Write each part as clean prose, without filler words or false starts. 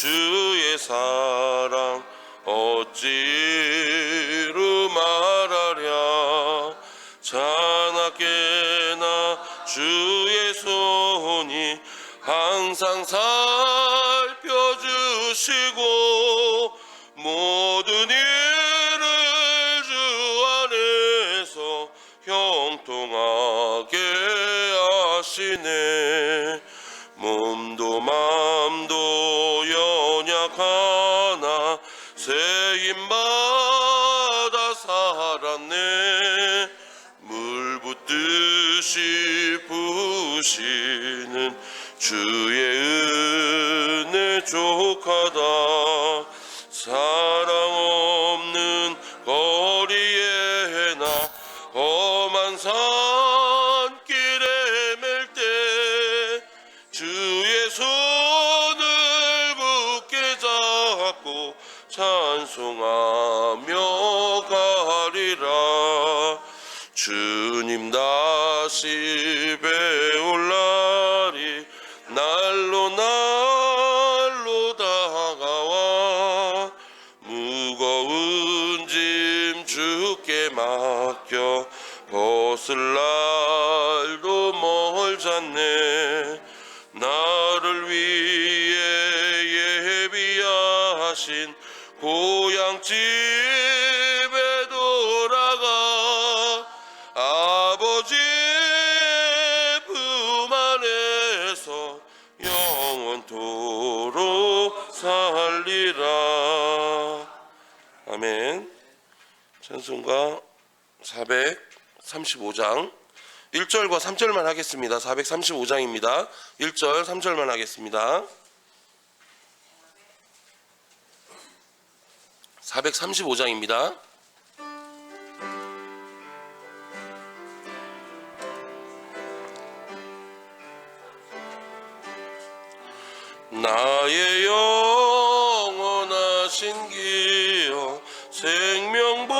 주의 사랑 어찌로 말하랴. 자나깨나 주의 손이 항상 살펴주시고 모든 일을 주 안에서 형통하게 하시네. 몸도 맘도 연약하나 세임받아 살았네. 물 붓듯이 부으시는 주의 은혜 족하다. 사랑 없는 거리에 나 험한 산길에 맬 때 주의 손을 굳게 잡고 찬송하며 가리라. 주님 다시 배울 날이 날로 날로 다가와 무거운 짐 주께 맡겨 벗을 날도 멀잖네. 나를 위해 예비하신 고향집에 돌아가 아버지의 품 안에서 영원토록 살리라. 아멘. 찬송가 435장 1절과 3절만 하겠습니다. 435장입니다. 1절 3절만 하겠습니다. 435장입니다. 나의 영원하신 기여 생명보다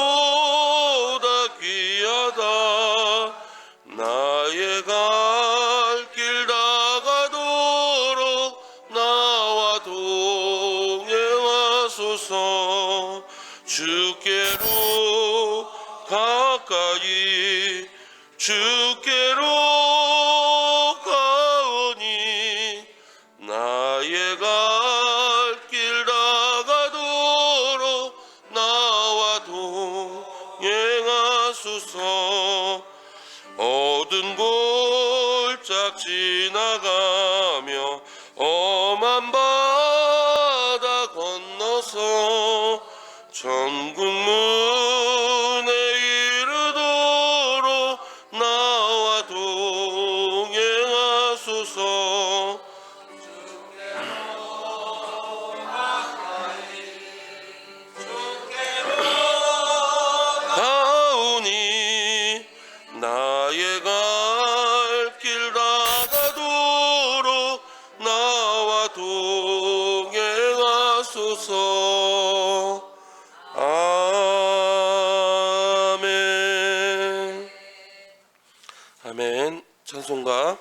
귀하다. 나의 갈 길 다가도록 나와 동행하소서. 주께로 가까이 주께로 가오니 나의 갈 길 다가도록 나와 동행하소서. 어두운 골짝 지나가며 험한 바다 건너서 천국 문에 이르도록 나와 동행하소서. 가오니 나의 갈 길 다가도록 나와 동행하소서. 아멘. 아멘. 찬송가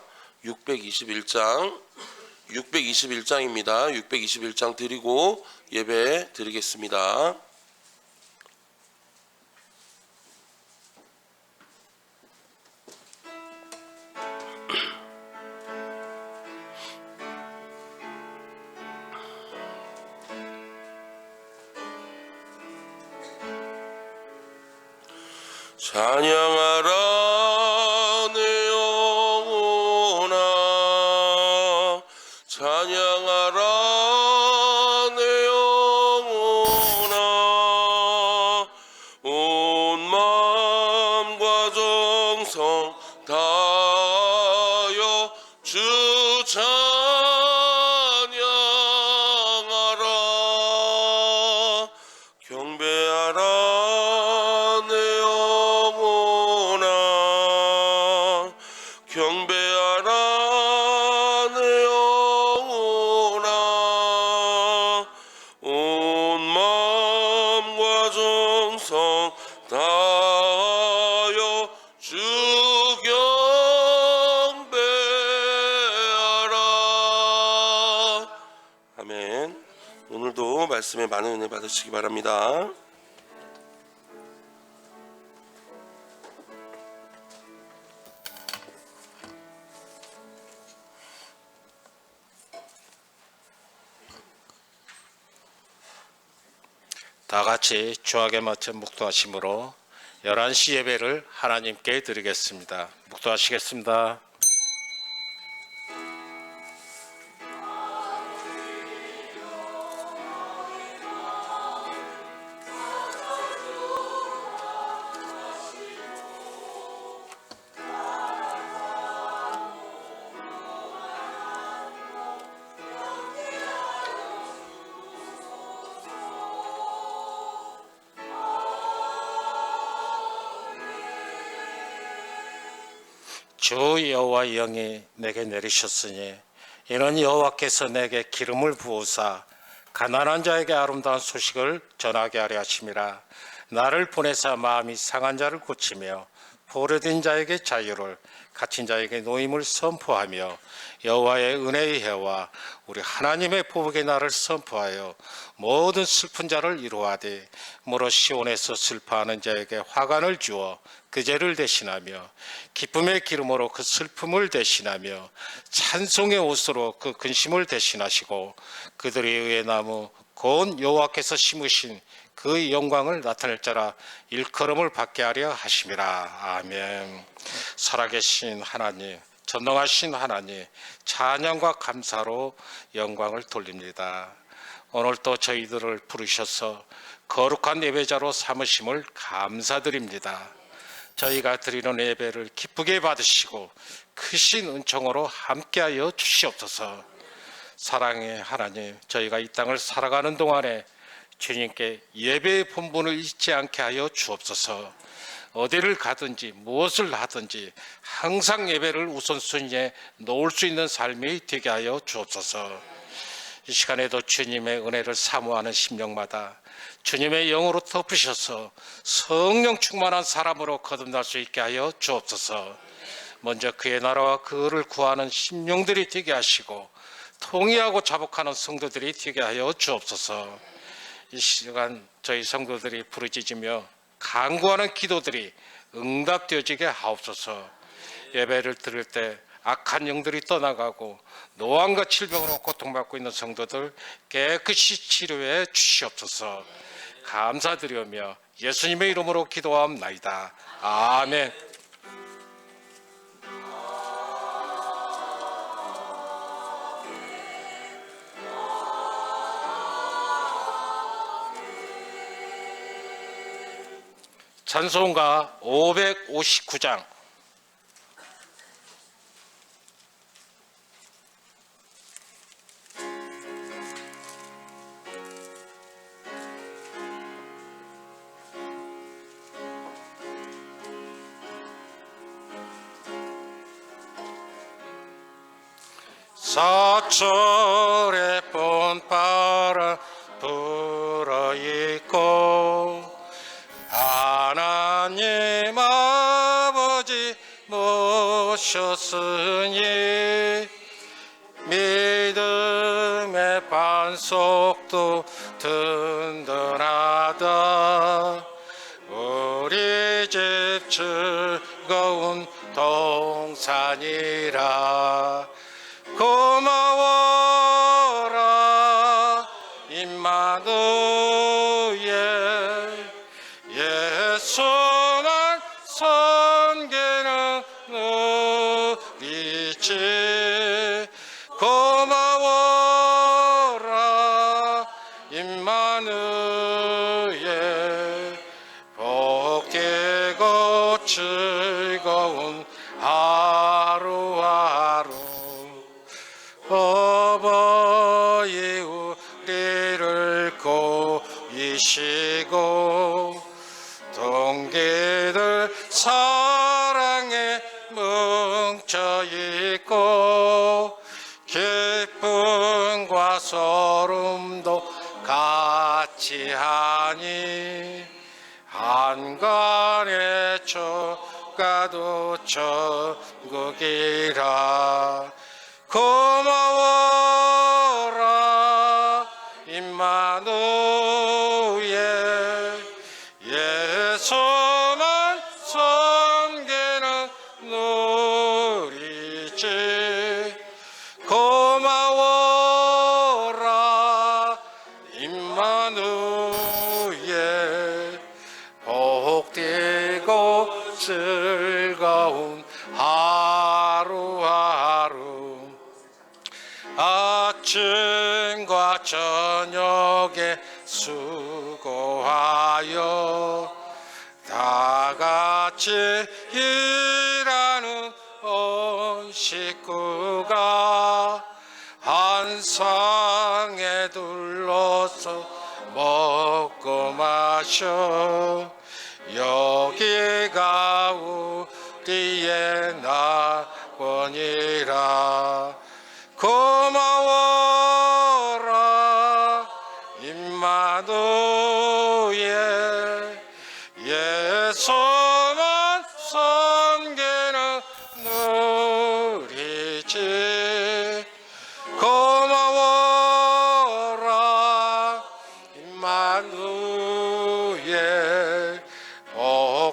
621장입니다. 621장 드리고 예배 드리겠습니다. 찬양하라 내 영혼아. 찬양하라 내 영혼아. 온 마음과 정성 다하여 주 찬양하라. 경배하라 경배하라 내 영혼아. 온 마음과 정성 다하여 주 경배하라. 아멘. 오늘도 말씀에 많은 은혜 받으시기 바랍니다. 다 같이 주하게 맞춘 묵도하심으로 11시 예배를 하나님께 드리겠습니다. 묵도하시겠습니다. 주 여호와의 영이 내게 내리셨으니 이는 여호와께서 내게 기름을 부으사 가난한 자에게 아름다운 소식을 전하게 하려 하심이라. 나를 보내사 마음이 상한 자를 고치며 포로된 자에게 자유를, 갇힌 자에게 노임을 선포하며 여호와의 은혜의 해와 우리 하나님의 보복의 날을 선포하여 모든 슬픈 자를 이루하되 무릇 시온에서 슬퍼하는 자에게 화관을 주어 그 죄를 대신하며 기쁨의 기름으로 그 슬픔을 대신하며 찬송의 옷으로 그 근심을 대신하시고 그들이 의의 나무 곧 여호와께서 심으신 그 영광을 나타낼 자라 일컬음을 받게 하려 하심이라. 아멘. 살아계신 하나님, 전능하신 하나님, 찬양과 감사로 영광을 돌립니다. 오늘 또 저희들을 부르셔서 거룩한 예배자로 삼으심을 감사드립니다. 저희가 드리는 예배를 기쁘게 받으시고 크신 은총으로 함께하여 주시옵소서. 사랑의 하나님, 저희가 이 땅을 살아가는 동안에 주님께 예배의 본분을 잊지 않게 하여 주옵소서. 어디를 가든지 무엇을 하든지 항상 예배를 우선순위에 놓을 수 있는 삶이 되게 하여 주옵소서. 이 시간에도 주님의 은혜를 사모하는 심령마다 주님의 영으로 덮으셔서 성령 충만한 사람으로 거듭날 수 있게 하여 주옵소서. 먼저 그의 나라와 그를 구하는 심령들이 되게 하시고 통의하고 자복하는 성도들이 되게 하여 주옵소서. 이 시간 저희 성도들이 부르짖으며 간구하는 기도들이 응답되어지게 하옵소서. 예배를 드릴 때 악한 영들이 떠나가고 노환과 질병으로 고통받고 있는 성도들 깨끗이 치료해 주시옵소서. 감사드리며 예수님의 이름으로 기도하옵나이다. 아멘. 찬송가 559장. 사철의 봄바람 불어있고 하나님 아버지 모셨으니 믿음의 반석도 든든하다. 우리 집 즐거운 동산이라. 고마워라 임마누엘. 예수만 섬기는 우리 집. 고마워라 임마누엘. 복되고 즐거운 하루하루. 어버이 우리를 고이시고 동기들 사랑에 뭉쳐있고 기쁨과 소름도 같이 하니 한간의 초가도 천국이라. 고마워라 임마누엘. 임마누엘 예수만 섬기는 누리지 고마워라 임마누엘 복되고 즐거운 하루하루 아침과 저녁에 수고하여 다 같이 일하는 온 식구가 한 상에 둘러서 먹고 마셔 여기가 우리의 낙원이라 고마워라 임마누엘 예수만 섬기는 누리지 고마워라 임마누엘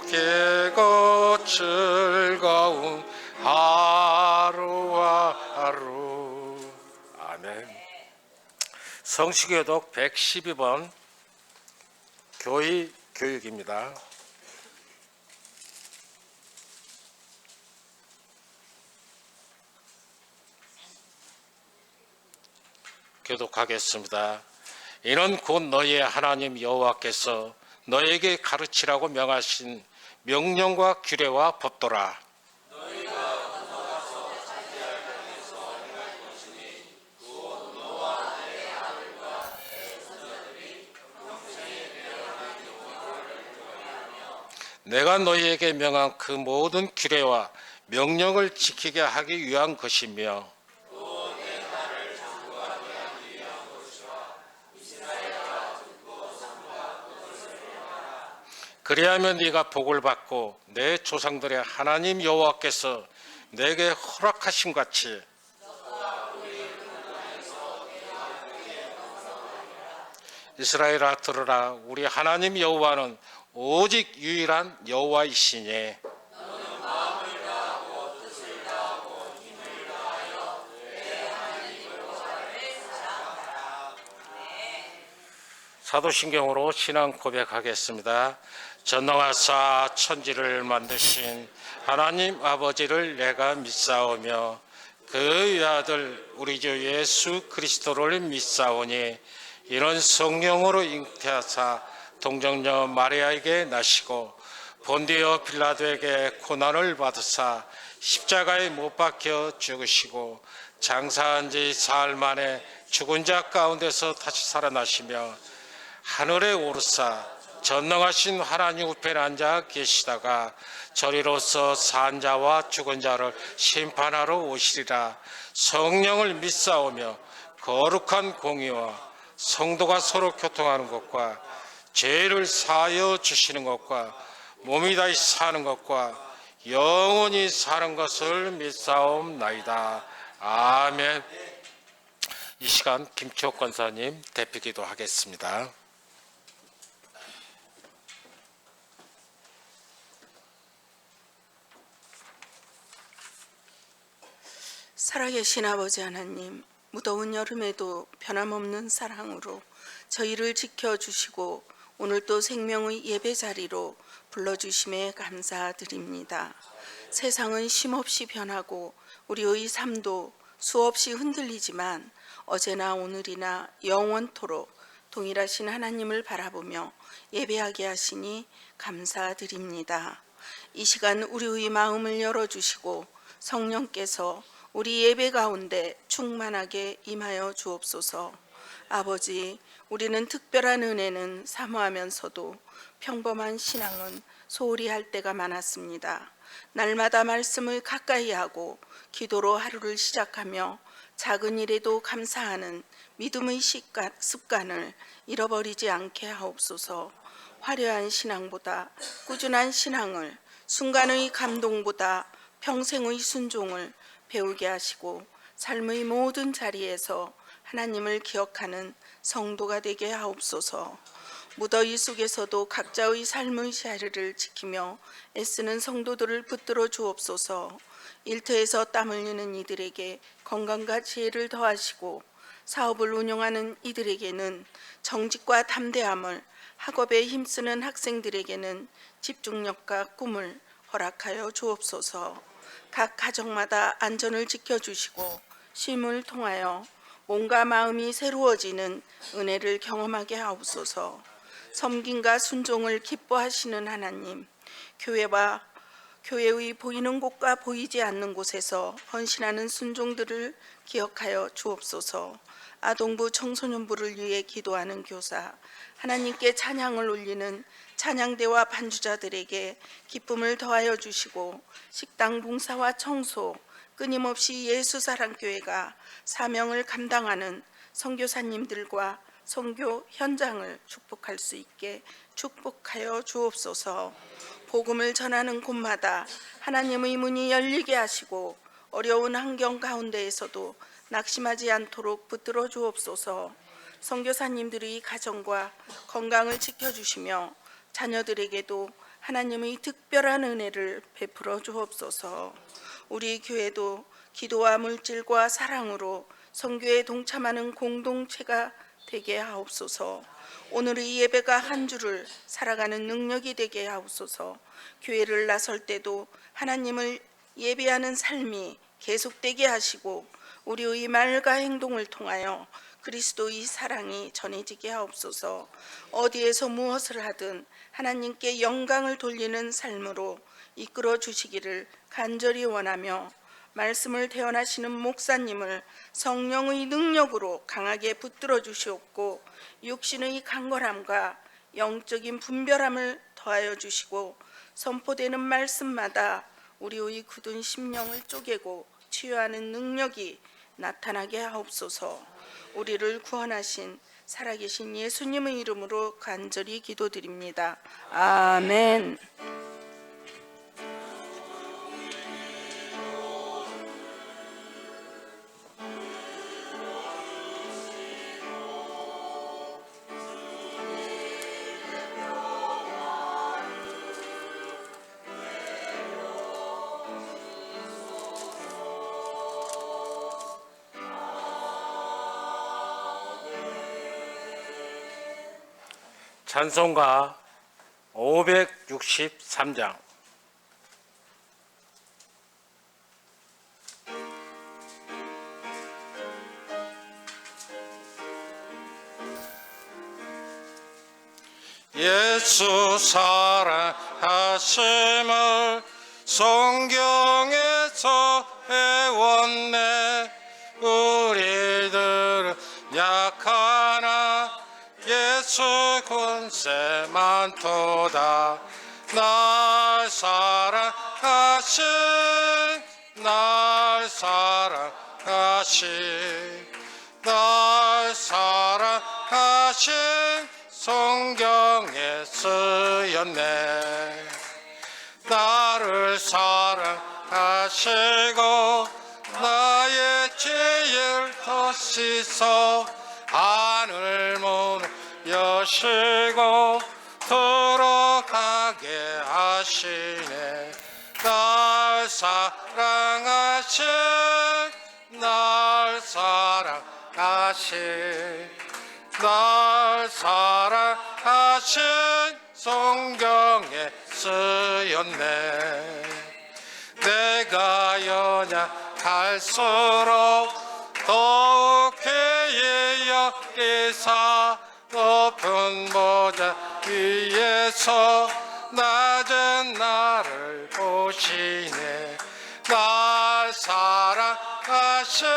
복되고 즐거운 하루하루. 아멘. 성시교독 112번 교의 교육입니다. 교독하겠습니다. 이는 곧 너희의 하나님 여호와께서 너에게 가르치라고 명하신 명령과 규례와 법도라. 내가 너희에게 명한 그 모든 규례와 명령을 지키게 하기 위한 것이며 그리하면 네가 복을 받고 내 조상들의 하나님 여호와께서 내게 허락하신 같이 이스라엘아 들으라. 우리 하나님 여호와는 오직 유일한 여호와이시니 사도신경으로 신앙 고백하겠습니다. 전능하사 천지를 만드신 하나님 아버지를 내가 믿사오며 그의 아들 우리 주 예수 그리스도를 믿사오니 이는 성령으로 잉태하사 동정녀 마리아에게 나시고 본디오 빌라도에게 고난을 받으사 십자가에 못 박혀 죽으시고 장사한 지 사흘 만에 죽은 자 가운데서 다시 살아나시며 하늘에 오르사 전능하신 하나님 우편에 앉아 계시다가 저리로서 산 자와 죽은 자를 심판하러 오시리라. 성령을 믿사오며 거룩한 공의와 성도가 서로 교통하는 것과 죄를 사하여 주시는 것과 몸이 다시 사는 것과 영원히 사는 것을 믿사옵나이다. 아멘. 이 시간 김치옥 권사님 대표기도 하겠습니다. 살아계신 아버지 하나님, 무더운 여름에도 변함없는 사랑으로 저희를 지켜주시고 오늘 또 생명의 예배 자리로 불러주심에 감사드립니다. 세상은 쉼없이 변하고 우리의 삶도 수없이 흔들리지만 어제나 오늘이나 영원토록 동일하신 하나님을 바라보며 예배하게 하시니 감사드립니다. 이 시간 우리의 마음을 열어주시고 성령께서 우리 예배 가운데 충만하게 임하여 주옵소서. 아버지, 우리는 특별한 은혜는 사모하면서도 평범한 신앙은 소홀히 할 때가 많았습니다. 날마다 말씀을 가까이 하고 기도로 하루를 시작하며 작은 일에도 감사하는 믿음의 습관을 잃어버리지 않게 하옵소서. 화려한 신앙보다 꾸준한 신앙을, 순간의 감동보다 평생의 순종을 배우게 하시고 삶의 모든 자리에서 하나님을 기억하는 성도가 되게 하옵소서. 무더위 속에서도 각자의 삶의 자리를 지키며 애쓰는 성도들을 붙들어 주옵소서. 일터에서 땀 흘리는 이들에게 건강과 지혜를 더하시고 사업을 운영하는 이들에게는 정직과 담대함을, 학업에 힘쓰는 학생들에게는 집중력과 꿈을 허락하여 주옵소서. 각 가정마다 안전을 지켜주시고 쉼을 통하여 몸과 마음이 새로워지는 은혜를 경험하게 하옵소서. 섬김과 순종을 기뻐하시는 하나님, 교회의 보이는 곳과 보이지 않는 곳에서 헌신하는 순종들을 기억하여 주옵소서. 아동부 청소년부를 위해 기도하는 교사, 하나님께 찬양을 올리는 찬양대와 반주자들에게 기쁨을 더하여 주시고 식당 봉사와 청소, 끊임없이 예수사랑교회가 사명을 감당하는 선교사님들과 선교 현장을 축복할 수 있게 축복하여 주옵소서. 복음을 전하는 곳마다 하나님의 문이 열리게 하시고 어려운 환경 가운데에서도 낙심하지 않도록 붙들어 주옵소서. 선교사님들의 가정과 건강을 지켜주시며 자녀들에게도 하나님의 특별한 은혜를 베풀어 주옵소서. 우리 교회도 기도와 물질과 사랑으로 선교에 동참하는 공동체가 되게 하옵소서. 오늘의 예배가 한 주를 살아가는 능력이 되게 하옵소서. 교회를 나설 때도 하나님을 예배하는 삶이 계속되게 하시고 우리의 말과 행동을 통하여 그리스도의 사랑이 전해지게 하옵소서. 어디에서 무엇을 하든 하나님께 영광을 돌리는 삶으로 이끌어 주시기를 간절히 원하며 말씀을 대언하시는 목사님을 성령의 능력으로 강하게 붙들어 주시옵고 육신의 강건함과 영적인 분별함을 더하여 주시고 선포되는 말씀마다 우리의 굳은 심령을 쪼개고 치유하는 능력이 나타나게 하옵소서. 우리를 구원하신 살아계신 예수님의 이름으로 간절히 기도드립니다. 아멘. 찬송가 563장. 예수 사랑하심을 성경에서 배웠네. 우리들은 약하나 예수 권세 많도다. 날 사랑하신 날 사랑하신 성경에 쓰였네. 나를 사랑하시고 나의 죄를 더 씻어 하늘 문을 여시고 들어가게 하시네. 날 사랑하신 날 사랑하신 성경에 쓰였네. 내가 연약할수록 더욱 그의 여기사 높은 보좌 위에서 낮은 나를 보시네. 날 사랑하신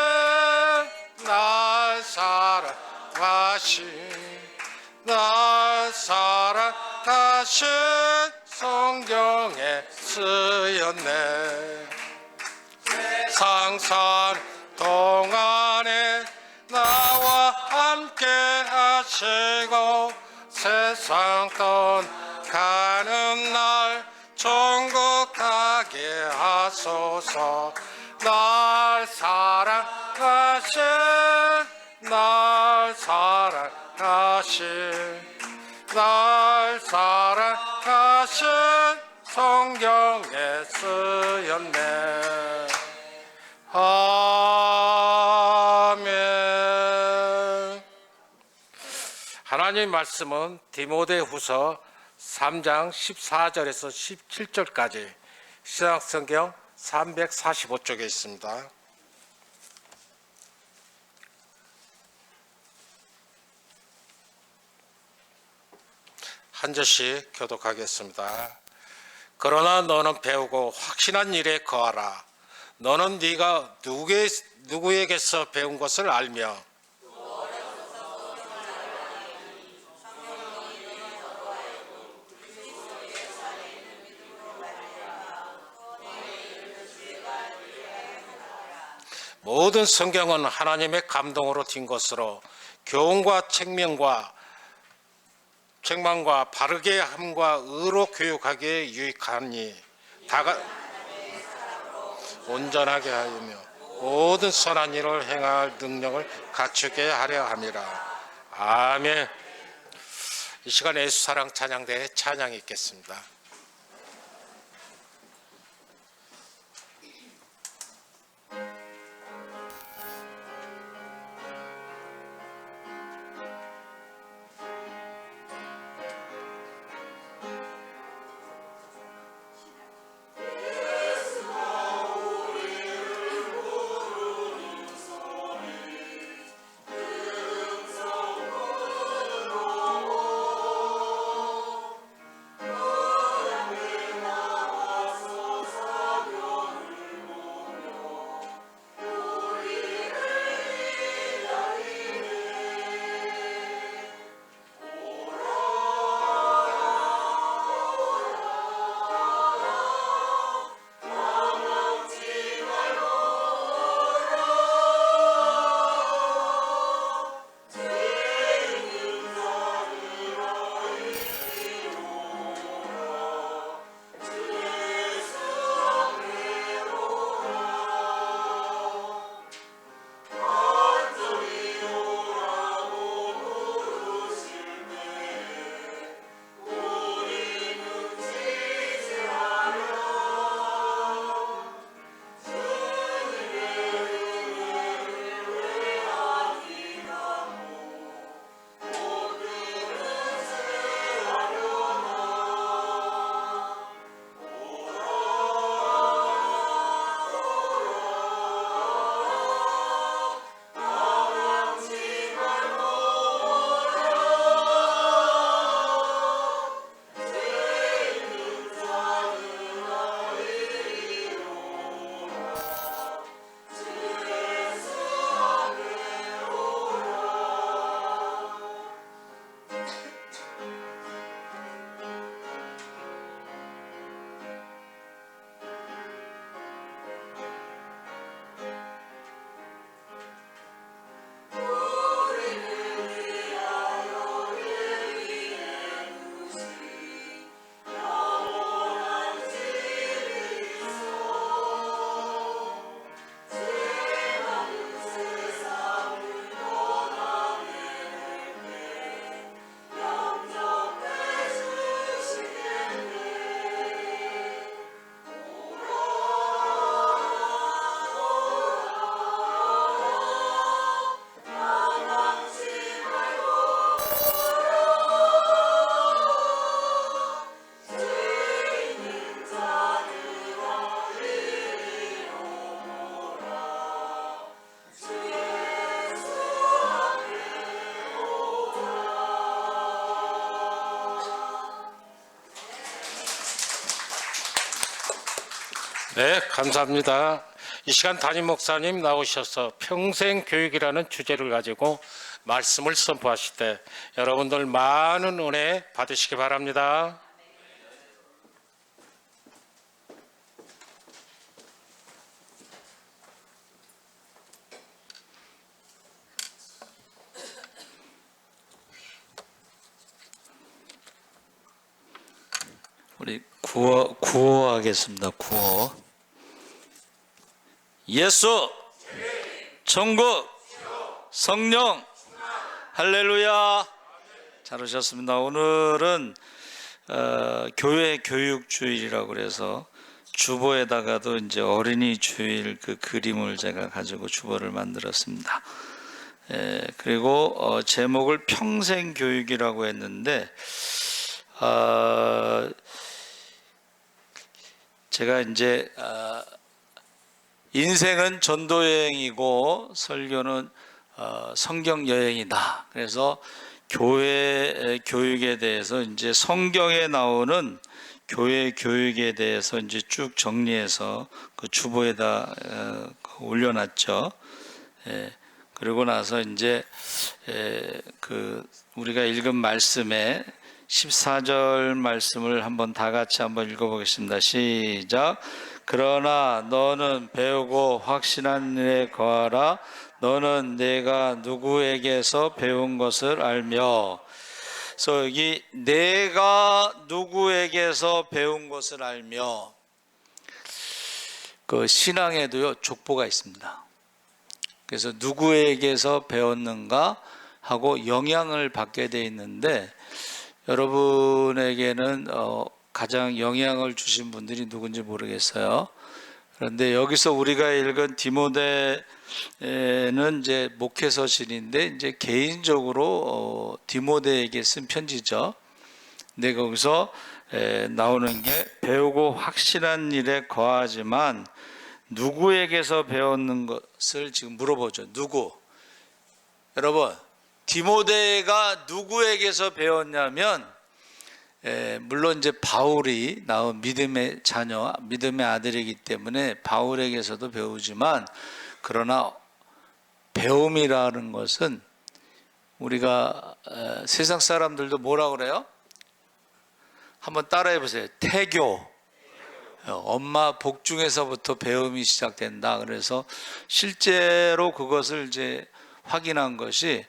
성경에 쓰였네. 상상 동안에 나와 함께 하시고 세상 떠나가는 날 천국 가게 하소서. 날 사랑하신 날 사랑하신 성경에 쓰였네. 아멘. 하나님 말씀은 디모데후서 3장 14절에서 17절까지 신약성경 345쪽에 있습니다. 한 절씩 교독하겠습니다. 그러나 너는 배우고 확신한 일에 거하라. 너는 네가 누구에게서 배운 것을 알며 모든 성경은 하나님의 감동으로 띈 것으로 교훈과 책망과 바르게 함과 의로 교육하기에 유익하니 다가 온전하게 하며 모든 선한 일을 행할 능력을 갖추게 하려 함이라. 아멘. 이 시간 예수사랑 찬양대에 찬양이 있겠습니다. 네, 감사합니다. 이 시간 담임 목사님 나오셔서 평생 교육이라는 주제를 가지고 말씀을 선포하실 때 여러분들 많은 은혜 받으시기 바랍니다. 우리 구호하겠습니다. 구호. 예수, 천국, 성령 할렐루야. 잘 오셨습니다. 오늘은 교회 교육 주일이라고 그래서 주보에다가도 이제 어린이 주일 그 그림을 제가 가지고 주보를 만들었습니다. 그리고 제목을 평생 교육이라고 했는데 제가 이제 인생은 전도 여행이고 설교는 성경 여행이다. 그래서 교회 교육에 대해서 이제 성경에 나오는 교회 교육에 대해서 이제 쭉 정리해서 그 주보에다 올려놨죠. 그리고 나서 이제 그 우리가 읽은 말씀에 14절 말씀을 한번 다 같이 한번 읽어보겠습니다. 시작. 그러나 너는 배우고 확신한 일에 거하라. 너는 내가 누구에게서 배운 것을 알며. 그래서 여기 내가 누구에게서 배운 것을 알며, 그 신앙에도요 족보가 있습니다. 그래서 누구에게서 배웠는가 하고 영향을 받게 돼 있는데, 여러분에게는 가장 영향을 주신 분들이 누군지 모르겠어요. 그런데 여기서 우리가 읽은 디모데는 이제 목회서신인데 이제 개인적으로 디모데에게 쓴 편지죠. 근데 거기서 나오는 게 배우고 확실한 일에 거하지만 누구에게서 배웠는 것을 지금 물어보죠. 누구? 여러분, 디모데가 누구에게서 배웠냐면 물론 이제 바울이 낳은 믿음의 자녀, 믿음의 아들이기 때문에 바울에게서도 배우지만, 그러나 배움이라는 것은 우리가 세상 사람들도 뭐라 그래요? 한번 따라해 보세요. 태교. 엄마 복중에서부터 배움이 시작된다. 그래서 실제로 그것을 이제 확인한 것이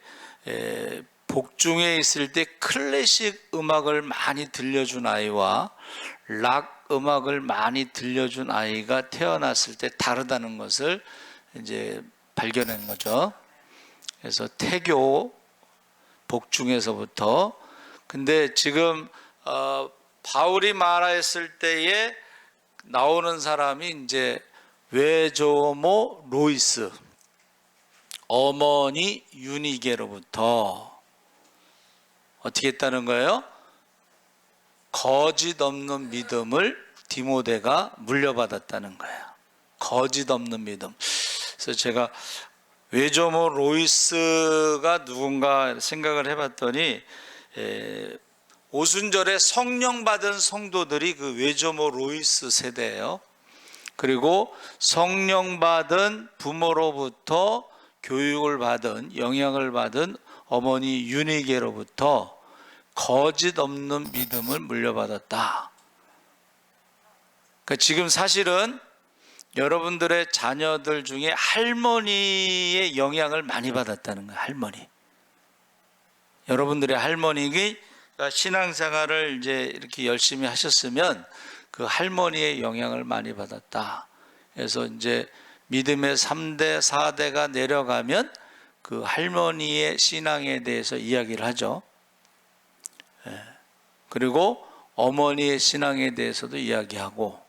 복중에 있을 때 클래식 음악을 많이 들려준 아이와 락 음악을 많이 들려준 아이가 태어났을 때 다르다는 것을 이제 발견한 거죠. 그래서 태교 복중에서부터. 근데 지금 바울이 말했을 때에 나오는 사람이 이제 외조모 로이스, 어머니 유니게로부터 어떻게 했다는 거예요? 거짓 없는 믿음을 디모데가 물려받았다는 거예요. 거짓 없는 믿음. 그래서 제가 외조모 로이스가 누군가 생각을 해봤더니 오순절에 성령 받은 성도들이 그 외조모 로이스 세대예요. 그리고 성령 받은 부모로부터 교육을 받은, 영향을 받은 어머니 유니게로부터 거짓 없는 믿음을 물려받았다. 그러니까 지금 사실은 여러분들의 자녀들 중에 할머니의 영향을 많이 받았다는 거예요. 할머니. 여러분들의 할머니가 신앙생활을 이제 이렇게 열심히 하셨으면 그 할머니의 영향을 많이 받았다. 그래서 이제 믿음의 3대, 4대가 내려가면 그 할머니의 신앙에 대해서 이야기를 하죠. 그리고 어머니의 신앙에 대해서도 이야기하고,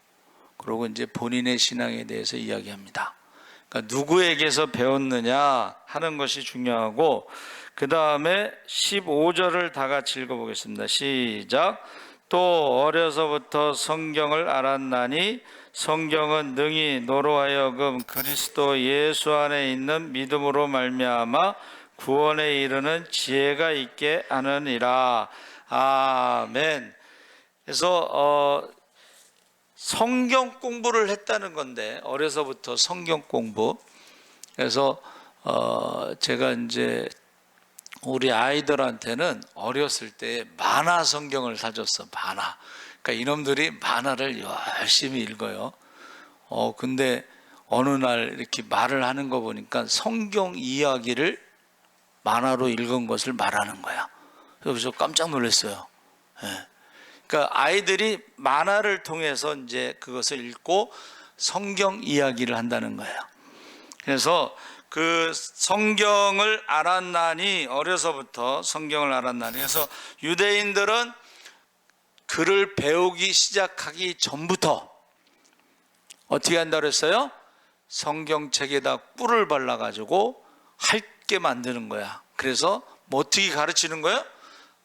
그리고 이제 본인의 신앙에 대해서 이야기합니다. 그러니까 누구에게서 배웠느냐 하는 것이 중요하고, 그 다음에 15절을 다 같이 읽어보겠습니다. 시작. 또 어려서부터 성경을 알았나니 성경은 능히 너로 하여금 그리스도 예수 안에 있는 믿음으로 말미암아 구원에 이르는 지혜가 있게 하느니라. 아멘. 그래서 성경 공부를 했다는 건데, 어려서부터 성경 공부. 그래서 제가 이제 우리 아이들한테는 어렸을 때 만화 성경을 사줬어. 만화. 그러니까 이놈들이 만화를 열심히 읽어요. 근데 어느 날 이렇게 말을 하는 거 보니까 성경 이야기를 만화로 읽은 것을 말하는 거야. 그래서 깜짝 놀랐어요. 그러니까 아이들이 만화를 통해서 이제 그것을 읽고 성경 이야기를 한다는 거예요. 그래서 그 성경을 알았나니, 어려서부터 성경을 알았나니. 그래서 유대인들은 글을 배우기 시작하기 전부터 어떻게 한다고 그랬어요? 성경책에다 꿀을 발라가지고 핥게 만드는 거야. 그래서 뭐 어떻게 가르치는 거예요?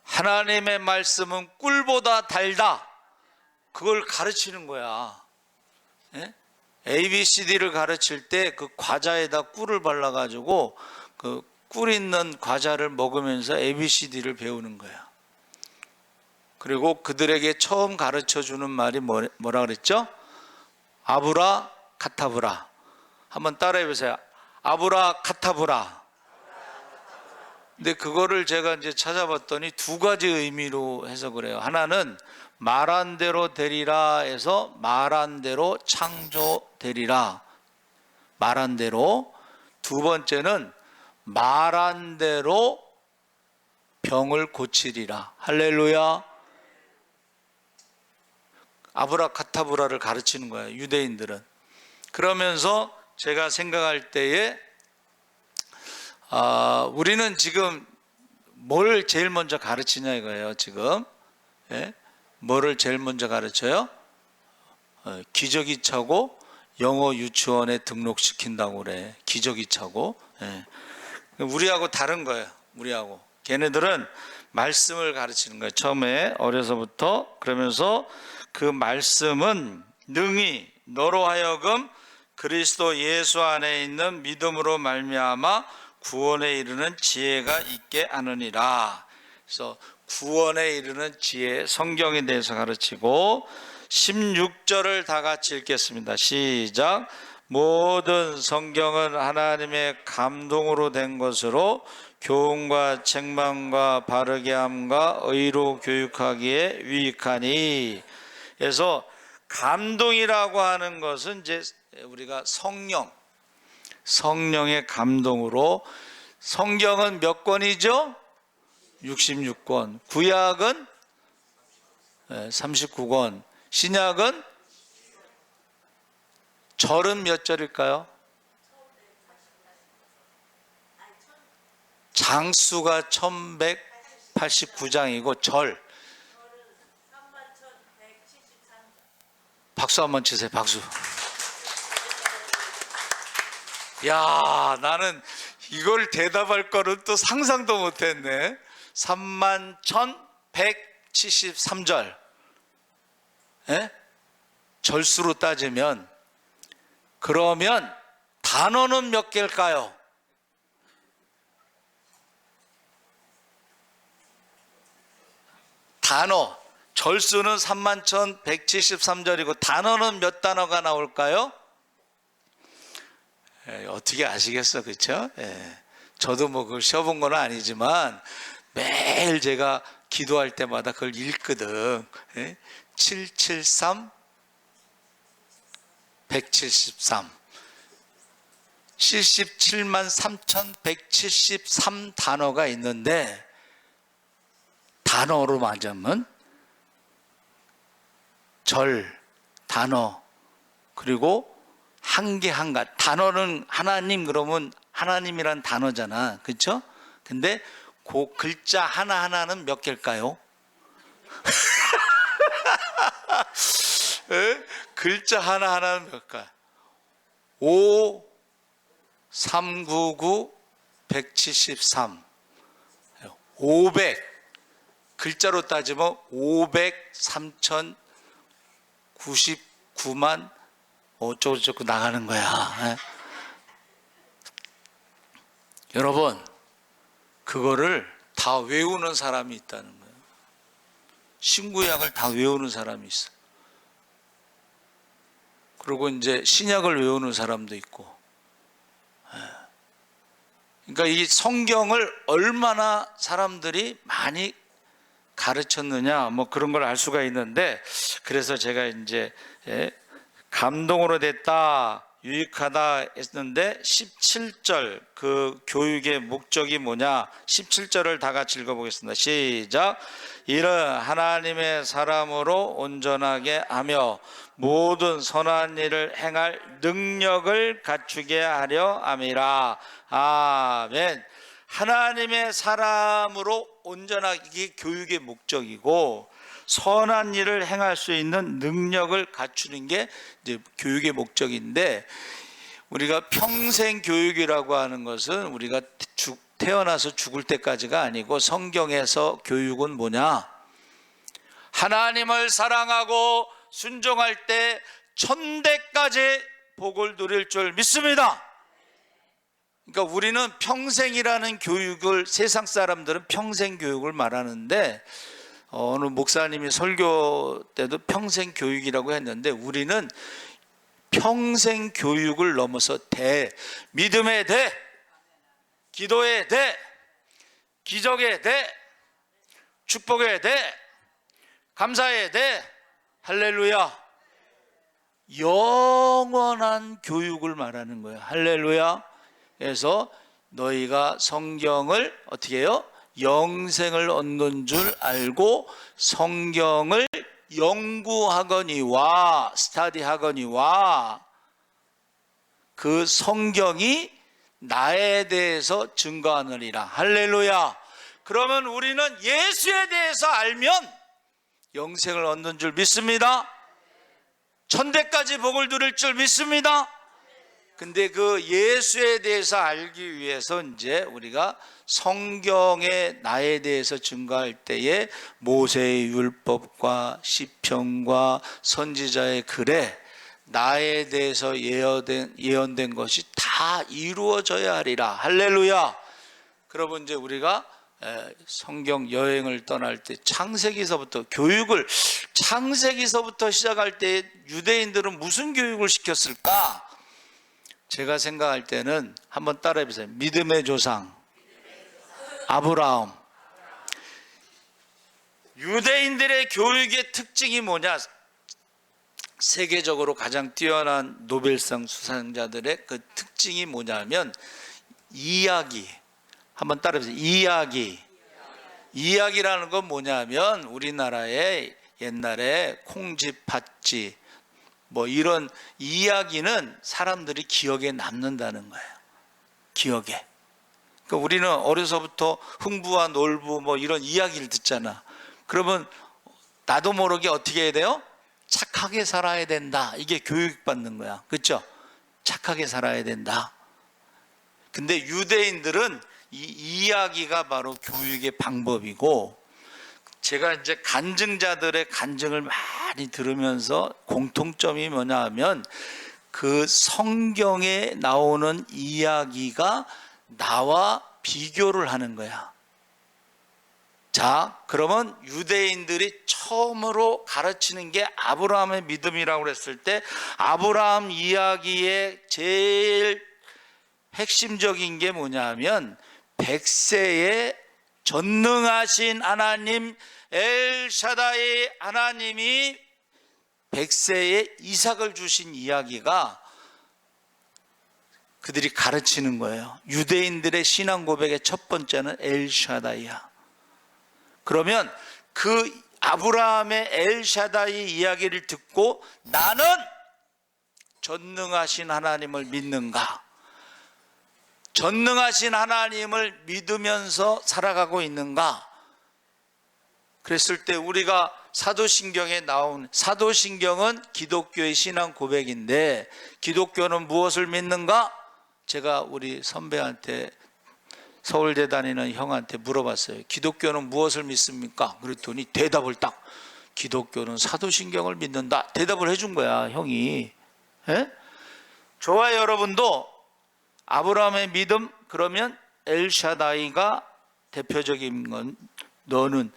하나님의 말씀은 꿀보다 달다. 그걸 가르치는 거야. 예? ABCD를 가르칠 때 그 과자에다 꿀을 발라가지고 그 꿀 있는 과자를 먹으면서 ABCD를 배우는 거야. 그리고 그들에게 처음 가르쳐 주는 말이 뭐라 그랬죠? 아브라 카타브라. 한번 따라해 보세요. 아브라 카타브라. 근데 그거를 제가 이제 찾아봤더니 두 가지 의미로 해석을 해요. 하나는 말한 대로 되리라 해서 말한 대로 창조되리라. 말한 대로. 두 번째는 말한 대로 병을 고치리라. 할렐루야. 아브라카타브라를 가르치는 거예요, 유대인들은. 그러면서 제가 생각할 때에 우리는 지금 뭘 제일 먼저 가르치냐 이거예요. 지금 뭐를 제일 먼저 가르쳐요? 기저귀차고 영어 유치원에 등록시킨다고 그래. 기저귀차고. 우리하고 다른 거예요. 우리하고. 걔네들은 말씀을 가르치는 거예요. 처음에 어려서부터. 그러면서 그 말씀은 능히 너로 하여금 그리스도 예수 안에 있는 믿음으로 말미암아 구원에 이르는 지혜가 있게 하느니라. 그래서 구원에 이르는 지혜, 성경에 대해서 가르치고 16절을 다 같이 읽겠습니다. 시작. 모든 성경은 하나님의 감동으로 된 것으로 교훈과 책망과 바르게 함과 의로 교육하기에 유익하니. 그래서 감동이라고 하는 것은 이제 우리가 성령의 감동으로. 성경은 몇 권이죠? 66권. 구약은 39권. 신약은 절은 몇 절일까요? 장수가 1189장이고 절. 박수 한번 치세요. 박수. 야, 나는 이걸 대답할 거는 또 상상도 못했네. 31,173절. 절수로 따지면, 그러면 단어는 몇 개일까요? 단어. 절수는 31,173절이고 단어는 몇 단어가 나올까요? 어떻게 아시겠어, 그렇죠? 저도 뭐 그걸 쉬어본 건 아니지만 매일 제가 기도할 때마다 그걸 읽거든. 773 173 77만 3,173 단어가 있는데, 단어로 맞으면 절, 단어, 그리고 한 개 한 가지. 단어는 하나님, 그러면 하나님이란 단어잖아, 그렇죠? 근데 그 글자 하나하나는 몇 개일까요? 글자 하나하나는 몇 개? 5, 399, 173. 500. 글자로 따지면 503,099만 어쩌고저쩌고 나가는 거야. 여러분, 그거를 다 외우는 사람이 있다는 거예요. 신구약을 다 외우는 사람이 있어. 그리고 이제 신약을 외우는 사람도 있고. 그러니까 이 성경을 얼마나 사람들이 많이 가르쳤느냐, 뭐 그런 걸 알 수가 있는데, 그래서 제가 이제 감동으로 됐다 유익하다 했는데 17절 그 교육의 목적이 뭐냐? 17절을 다 같이 읽어보겠습니다. 시작. 이는 하나님의 사람으로 온전하게 하며 모든 선한 일을 행할 능력을 갖추게 하려 함이라. 아멘. 하나님의 사람으로 온전하게, 이게 교육의 목적이고 선한 일을 행할 수 있는 능력을 갖추는 게 이제 교육의 목적인데, 우리가 평생 교육이라고 하는 것은 우리가 태어나서 죽을 때까지가 아니고, 성경에서 교육은 뭐냐? 하나님을 사랑하고 순종할 때 천대까지 복을 누릴 줄 믿습니다. 그러니까 우리는 평생이라는 교육을, 세상 사람들은 평생 교육을 말하는데, 어느 목사님이 설교 때도 평생 교육이라고 했는데, 우리는 평생 교육을 넘어서 믿음의 대, 기도의 대, 기적의 대, 축복의 대, 감사의 대, 할렐루야, 영원한 교육을 말하는 거예요. 할렐루야. 그래서 너희가 성경을 어떻게 해요? 영생을 얻는 줄 알고 성경을 연구하거니와, 스터디하거니와, 그 성경이 나에 대해서 증거하느니라. 할렐루야. 그러면 우리는 예수에 대해서 알면 영생을 얻는 줄 믿습니다. 천대까지 복을 누릴 줄 믿습니다. 근데 그 예수에 대해서 알기 위해서 이제 우리가 성경에 나에 대해서 증거할 때에 모세의 율법과 시편과 선지자의 글에 나에 대해서 예언된 것이 다 이루어져야 하리라. 할렐루야. 그러면 이제 우리가 성경 여행을 떠날 때 창세기서부터 교육을, 창세기서부터 시작할 때 유대인들은 무슨 교육을 시켰을까? 제가 생각할 때는 한번 따라해 보세요. 믿음의 조상 아브라함. 유대인들의 교육의 특징이 뭐냐? 세계적으로 가장 뛰어난 노벨상 수상자들의 그 특징이 뭐냐면 이야기. 한번 따라해 보세요. 이야기. 이야기라는 건 뭐냐면 우리나라에 옛날에 콩쥐, 팥쥐 뭐 이런 이야기는 사람들이 기억에 남는다는 거예요. 기억에. 그러니까 우리는 어려서부터 흥부와 놀부 뭐 이런 이야기를 듣잖아. 그러면 나도 모르게 어떻게 해야 돼요? 착하게 살아야 된다. 이게 교육받는 거야. 그렇죠? 착하게 살아야 된다. 근데 유대인들은 이 이야기가 바로 교육의 방법이고, 제가 이제 간증자들의 간증을 많이 들으면서 공통점이 뭐냐 하면 그 성경에 나오는 이야기가 나와 비교를 하는 거야. 자, 그러면 유대인들이 처음으로 가르치는 게 아브라함의 믿음이라고 그랬을 때, 아브라함 이야기의 제일 핵심적인 게 뭐냐 하면 백세의 전능하신 하나님 엘샤다이 하나님이 백세에 이삭을 주신 이야기가 그들이 가르치는 거예요. 유대인들의 신앙 고백의 첫 번째는 엘샤다이야. 그러면 그 아브라함의 엘샤다이 이야기를 듣고 나는 전능하신 하나님을 믿는가? 전능하신 하나님을 믿으면서 살아가고 있는가? 그랬을 때 우리가 사도신경에 나온, 사도신경은 기독교의 신앙 고백인데 기독교는 무엇을 믿는가? 제가 우리 선배한테, 서울대 다니는 형한테 물어봤어요. 기독교는 무엇을 믿습니까? 그랬더니 대답을 딱, 기독교는 사도신경을 믿는다. 대답을 해준 거야, 형이. 에? 저와 여러분도 아브라함의 믿음, 그러면 엘샤다이가 대표적인 건, 너는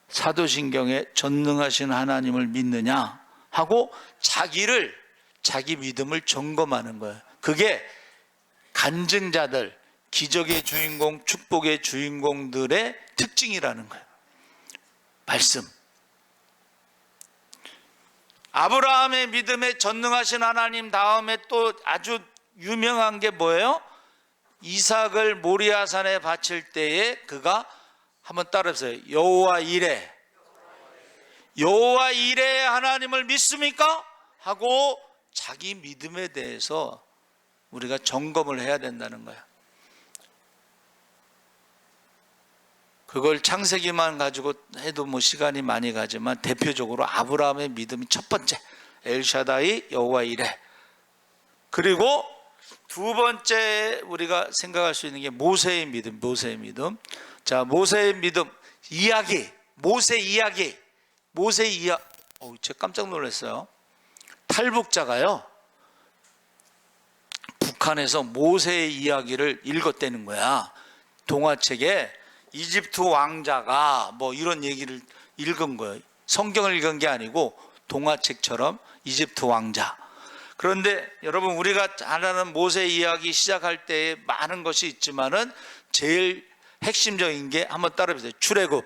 사도신경에 전능하신 하나님을 믿느냐 하고 자기 믿음을 점검하는 거예요. 그게 간증자들, 기적의 주인공, 축복의 주인공들의 특징이라는 거예요. 말씀. 아브라함의 믿음에 전능하신 하나님 다음에 또 아주 유명한 게 뭐예요? 이삭을 모리아산에 바칠 때에 그가 한번 따라해보세요. 여호와 이레. 여호와 이레 하나님을 믿습니까? 하고 자기 믿음에 대해서 우리가 점검을 해야 된다는 거야. 그걸 창세기만 가지고 해도 뭐 시간이 많이 가지만 대표적으로 아브라함의 믿음이 첫 번째, 엘샤다이 여호와 이레. 그리고 두 번째 우리가 생각할 수 있는 게 모세의 믿음. 모세의 믿음. 자, 모세의 믿음 이야기. 모세 이야기. 모세 이야기. 제가 깜짝 놀랐어요. 탈북자가요, 북한에서 모세의 이야기를 읽었다는 거야. 동화책에 이집트 왕자가 뭐 이런 얘기를 읽은 거예요. 성경을 읽은 게 아니고 동화책처럼 이집트 왕자. 그런데 여러분, 우리가 잘 아는 모세 이야기 시작할 때에 많은 것이 있지만은 제일 핵심적인 게 한번 따라해보세요. 출애굽.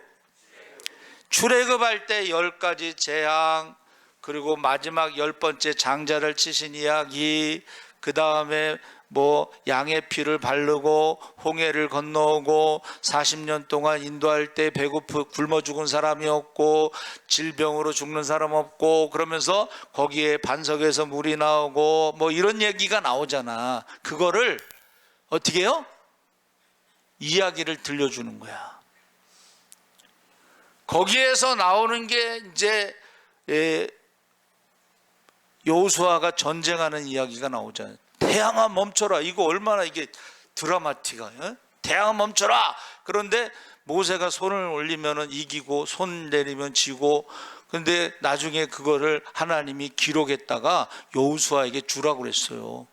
출애굽할 때 10가지 재앙, 그리고 마지막 10번째 장자를 치신 이야기, 그 다음에 뭐 양의 피를 바르고 홍해를 건너오고 40년 동안 인도할 때 굶어 죽은 사람이 없고 질병으로 죽는 사람 없고, 그러면서 거기에 반석에서 물이 나오고 뭐 이런 얘기가 나오잖아. 그거를 어떻게 해요? 이야기를 들려주는 거야. 거기에서 나오는 게 이제 여호수아가 전쟁하는 이야기가 나오잖아요. 태양아 멈춰라. 이거 얼마나 이게 드라마틱해요. 태양아 멈춰라. 그런데 모세가 손을 올리면 이기고 손 내리면 지고, 그런데 나중에 그거를 하나님이 기록했다가 여호수아에게 주라고 그랬어요.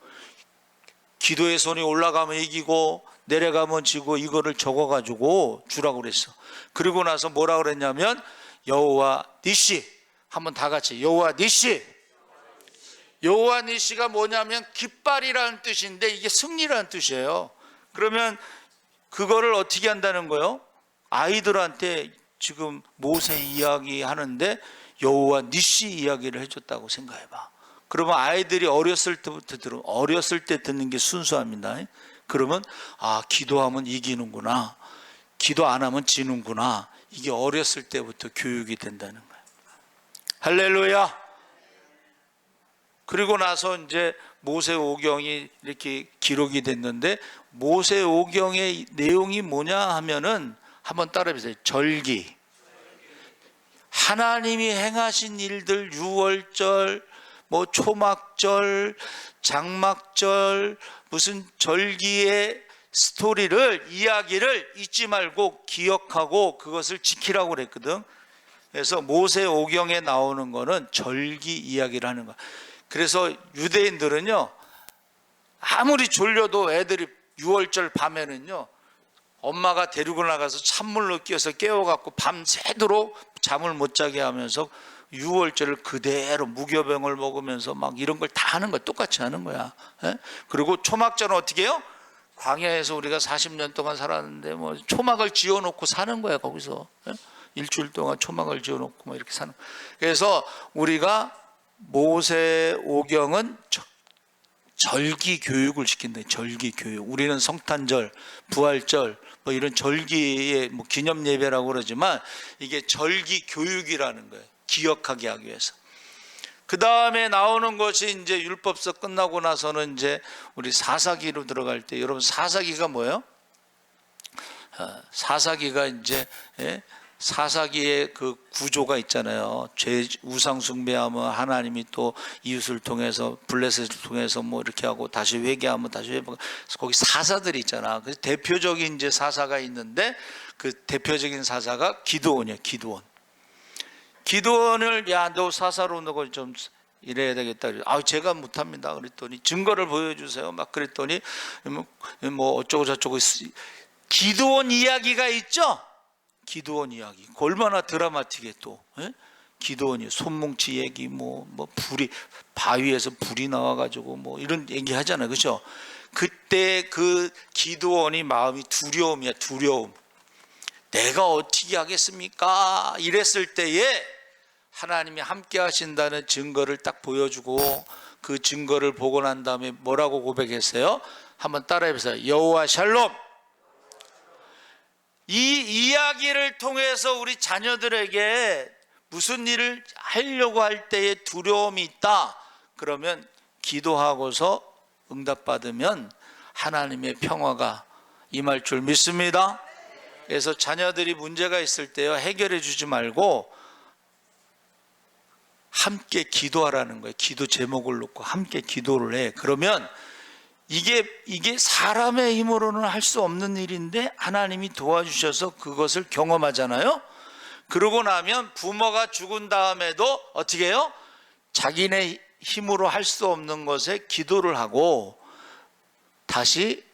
기도의 손이 올라가면 이기고 내려가면 지고, 이거를 적어가지고 주라고 그랬어. 그리고 나서 뭐라고 그랬냐면 여호와 니시. 한번 다 같이 여호와 니시. 여호와 니시가 뭐냐면 깃발이라는 뜻인데 이게 승리라는 뜻이에요. 그러면 그거를 어떻게 한다는 거예요? 아이들한테 지금 모세 이야기 하는데 여호와 니시 이야기를 해줬다고 생각해봐. 그러면 아이들이 어렸을 때부터 어렸을 때 듣는 게 순수합니다. 그러면 기도하면 이기는구나, 기도 안 하면 지는구나, 이게 어렸을 때부터 교육이 된다는 거예요. 할렐루야. 그리고 나서 이제 모세오경이 이렇게 기록이 됐는데, 모세오경의 내용이 뭐냐 하면은 한번 따라해보세요. 절기. 하나님이 행하신 일들, 유월절, 뭐 초막절, 장막절, 무슨 절기의 스토리를, 이야기를 잊지 말고 기억하고 그것을 지키라고 그랬거든. 그래서 모세오경에 나오는 거는 절기 이야기를 하는 거야. 그래서 유대인들은요, 아무리 졸려도 애들이 6월절 밤에는요, 엄마가 데리고 나가서 찬물로 끼워서 깨워갖고 밤새도록 잠을 못 자게 하면서 6월절을 그대로 무교병을 먹으면서 막 이런 걸 다 하는 거야. 똑같이 하는 거야. 그리고 초막절은 어떻게 해요? 광야에서 우리가 40년 동안 살았는데 뭐 초막을 지어놓고 사는 거야. 거기서 일주일 동안 초막을 지어놓고 뭐 이렇게 사는 거야. 그래서 우리가 모세오경은 절기 교육을 시킨다. 절기 교육. 우리는 성탄절, 부활절 뭐 이런 절기의 뭐 기념 예배라고 그러지만 이게 절기 교육이라는 거예요. 기억하게 하기 위해서. 그 다음에 나오는 것이 이제 율법서 끝나고 나서는 이제 우리 사사기로 들어갈 때, 여러분 사사기가 뭐예요? 사사기가 이제 사사기의 그 구조가 있잖아요. 죄 우상 숭배하면 하나님이 또 이웃을 통해서 블레셋을 통해서 뭐 이렇게 하고 다시 회개하면 다시 회개하고, 거기 사사들이 있잖아. 그래서 대표적인 이제 사사가 있는데 그 대표적인 사사가 기드온이에요. 기드온을 너 사사로 너가 좀 이래야 되겠다. 제가 못합니다. 그랬더니 증거를 보여주세요. 막 그랬더니 뭐 어쩌고 저쩌고. 기드온 이야기가 있죠. 기드온 이야기 얼마나 드라마틱해. 또 기드온이 손뭉치 얘기, 뭐 불이 바위에서 불이 나와가지고 뭐 이런 얘기 하잖아요, 그렇죠? 그때 그 기드온이 마음이 두려움이야. 두려움. 내가 어떻게 하겠습니까? 이랬을 때에 하나님이 함께 하신다는 증거를 딱 보여주고 그 증거를 보고 난 다음에 뭐라고 고백했어요? 한번 따라해 보세요. 여호와 샬롬. 이 이야기를 통해서 우리 자녀들에게 무슨 일을 하려고 할 때에 두려움이 있다 그러면 기도하고서 응답받으면 하나님의 평화가 임할 줄 믿습니다. 그래서 자녀들이 문제가 있을 때요, 해결해 주지 말고 함께 기도하라는 거예요. 기도 제목을 놓고 함께 기도를 해. 그러면 이게 사람의 힘으로는 할 수 없는 일인데 하나님이 도와주셔서 그것을 경험하잖아요. 그러고 나면 부모가 죽은 다음에도 어떻게 해요? 자기네 힘으로 할 수 없는 것에 기도를 하고 다시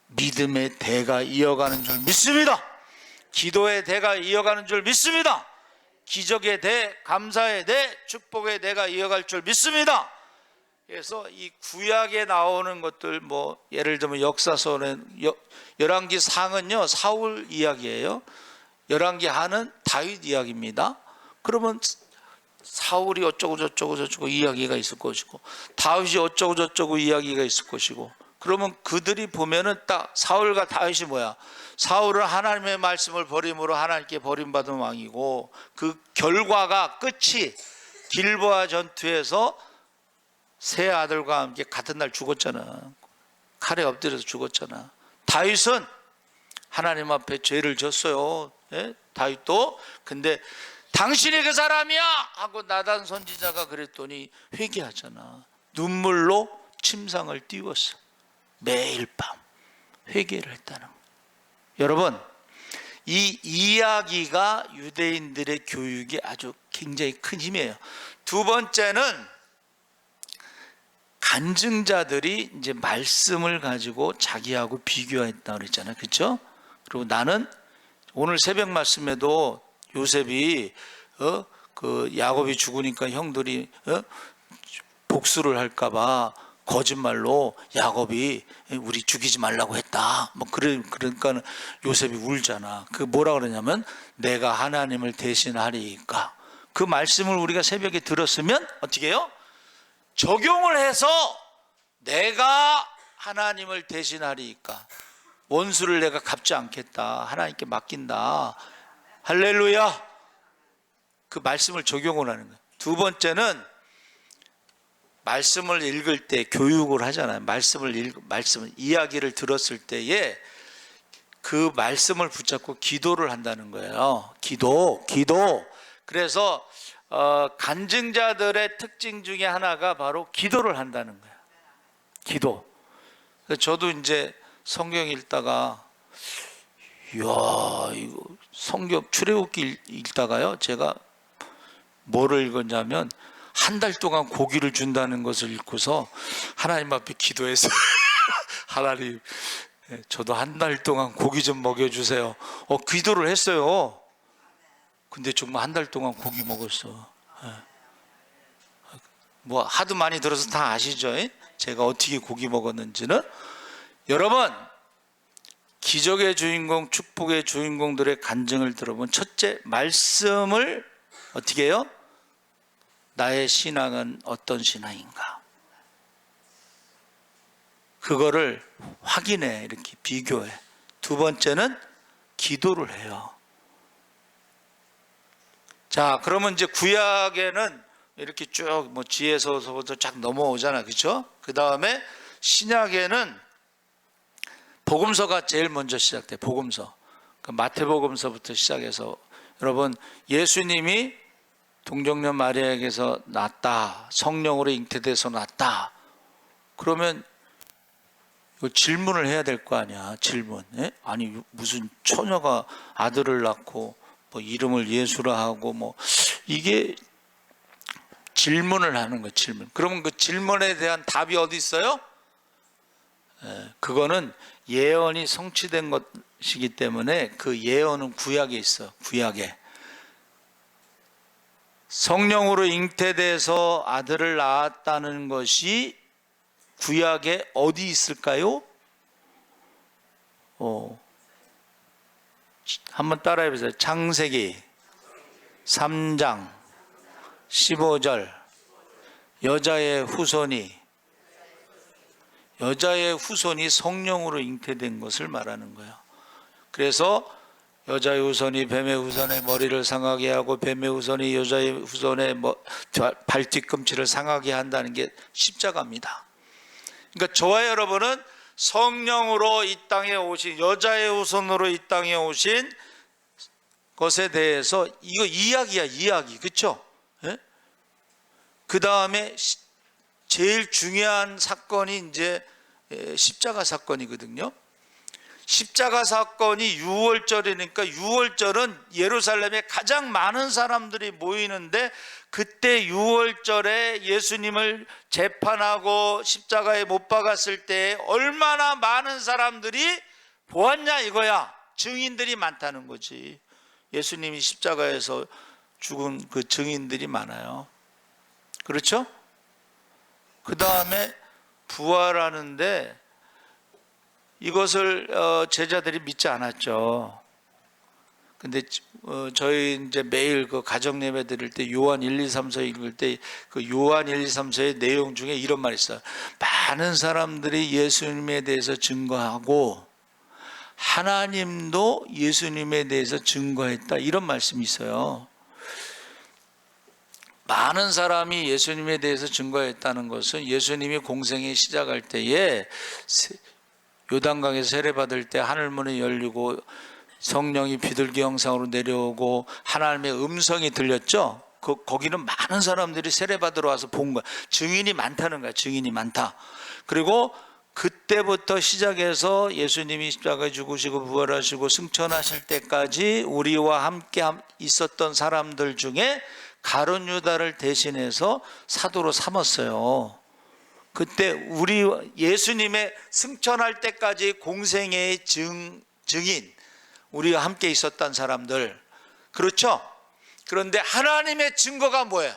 믿음의 대가 이어가는 줄 믿습니다. 기도의 대가 이어가는 줄 믿습니다. 기적의 대, 감사의 대, 축복의 대가 이어갈 줄 믿습니다. 그래서 이 구약에 나오는 것들 뭐 예를 들면 역사서는 열왕기 상은요 사울 이야기예요. 열왕기 하는 다윗 이야기입니다. 그러면 사울이 어쩌고 저쩌고 이야기가 있을 것이고 다윗이 어쩌고 저쩌고 이야기가 있을 것이고 그러면 그들이 보면은 딱 사울과 다윗이 뭐야? 사울은 하나님의 말씀을 버림으로 하나님께 버림받은 왕이고 그 결과가 끝이 길보아 전투에서 세 아들과 함께 같은 날 죽었잖아. 칼에 엎드려서 죽었잖아. 다윗은 하나님 앞에 죄를 졌어요. 예? 다윗도. 근데 당신이 그 사람이야 하고 나단 선지자가 그랬더니 회개하잖아. 눈물로 침상을 띄웠어. 매일 밤 회개를 했다는 거예요. 여러분, 이 이야기가 유대인들의 교육에 아주 굉장히 큰 힘이에요. 두 번째는 간증자들이 이제 말씀을 가지고 자기하고 비교했다 그랬잖아요. 그렇죠? 그리고 나는 오늘 새벽 말씀에도 요셉이 그 야곱이 죽으니까 형들이 복수를 할까봐 거짓말로 야곱이 우리 죽이지 말라고 했다. 뭐 그러니까 요셉이 울잖아. 그 뭐라 그러냐면 내가 하나님을 대신하리까. 그 말씀을 우리가 새벽에 들었으면 어떻게 해요? 적용을 해서 내가 하나님을 대신하리까. 원수를 내가 갚지 않겠다. 하나님께 맡긴다. 할렐루야. 그 말씀을 적용을 하는 거예요. 두 번째는 말씀을 읽을 때 교육을 하잖아요. 말씀을 이야기를 들었을 때에 그 말씀을 붙잡고 기도를 한다는 거예요. 기도. 그래서 간증자들의 특징 중에 하나가 바로 기도를 한다는 거예요. 기도. 저도 이제 성경 읽다가 이거 성경 출애굽기 읽다가요. 제가 뭐를 읽었냐면 한 달 동안 고기를 준다는 것을 읽고서 하나님 앞에 기도해서 하나님 저도 한 달 동안 고기 좀 먹여주세요. 기도를 했어요. 근데 정말 한 달 동안 고기 먹었어. 뭐 하도 많이 들어서 다 아시죠? 제가 어떻게 고기 먹었는지는. 여러분, 기적의 주인공, 축복의 주인공들의 간증을 들어본 첫째, 말씀을 어떻게 해요? 나의 신앙은 어떤 신앙인가? 그거를 확인해, 이렇게 비교해. 두 번째는 기도를 해요. 자, 그러면 이제 구약에는 이렇게 쭉 뭐 지혜서부터 쫙 넘어오잖아, 그렇죠? 그 다음에 신약에는 복음서가 제일 먼저 시작돼. 복음서. 그 마태복음서부터 시작해서 여러분 예수님이 동정녀 마리아에게서 낳았다. 성령으로 잉태돼서 낳았다. 그러면 질문을 해야 될 거 아니야. 질문. 아니 무슨 처녀가 아들을 낳고 뭐 이름을 예수라 하고 뭐 이게 질문을 하는 거. 질문. 그러면 그 질문에 대한 답이 어디 있어요? 그거는 예언이 성취된 것이기 때문에 그 예언은 구약에 있어. 구약에. 성령으로 잉태돼서 아들을 낳았다는 것이 구약에 어디 있을까요? 한번 따라해 보세요. 창세기 3장 15절 여자의 후손이 성령으로 잉태된 것을 말하는 거예요. 그래서 여자의 후손이 뱀의 후손의 머리를 상하게 하고 뱀의 후손이 여자의 후손의 발 뒤꿈치를 상하게 한다는 게 십자가입니다. 그러니까 저와 여러분은 성령으로 이 땅에 오신, 여자의 후손으로 이 땅에 오신 것에 대해서 이거 이야기야, 이야기. 그렇죠? 예? 그 다음에 제일 중요한 사건이 이제 십자가 사건이거든요. 십자가 사건이 6월절이니까 6월절은 예루살렘에 가장 많은 사람들이 모이는데, 그때 6월절에 예수님을 재판하고 십자가에 못 박았을 때 얼마나 많은 사람들이 보았냐 이거야. 증인들이 많다는 거지. 예수님이 십자가에서 죽은 그 증인들이 많아요. 그렇죠? 그 다음에 부활하는데 이것을 제자들이 믿지 않았죠. 근데 저희 이제 매일 그 가정 예배 드릴 때 요한 1, 2, 3, 4 읽을 때 그 요한 1, 2, 3, 4의 내용 중에 이런 말이 있어요. 많은 사람들이 예수님에 대해서 증거하고 하나님도 예수님에 대해서 증거했다, 이런 말씀이 있어요. 많은 사람이 예수님에 대해서 증거했다는 것은 예수님이 공생에 시작할 때에 요단강에서 세례받을 때 하늘문이 열리고 성령이 비둘기 형상으로 내려오고 하나님의 음성이 들렸죠. 거기는 많은 사람들이 세례받으러 와서 본 거야. 증인이 많다는 거야. 증인이 많다. 그리고 그때부터 시작해서 예수님이 십자가에 죽으시고 부활하시고 승천하실 때까지 우리와 함께 있었던 사람들 중에 가룟 유다를 대신해서 사도로 삼았어요. 그때 우리 예수님의 승천할 때까지 공생애의 증인, 우리와 함께 있었던 사람들, 그렇죠? 그런데 하나님의 증거가 뭐예요?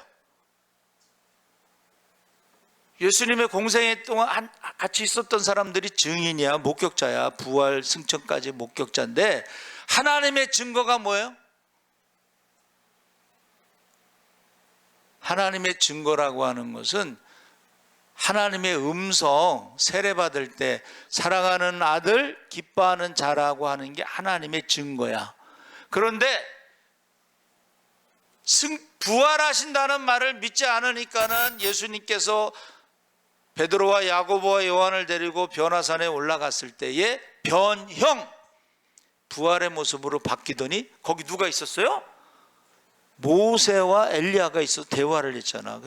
예수님의 공생애 동안 같이 있었던 사람들이 증인이야, 목격자야. 부활 승천까지 목격자인데 하나님의 증거가 뭐예요? 하나님의 증거라고 하는 것은 하나님의 음성, 세례받을 때 사랑하는 아들, 기뻐하는 자라고 하는 게 하나님의 증거야. 그런데 부활하신다는 말을 믿지 않으니까는 예수님께서 베드로와 야고보와 요한을 데리고 변화산에 올라갔을 때에 변형, 부활의 모습으로 바뀌더니 거기 누가 있었어요? 모세와 엘리야가 있어 대화를 했잖아.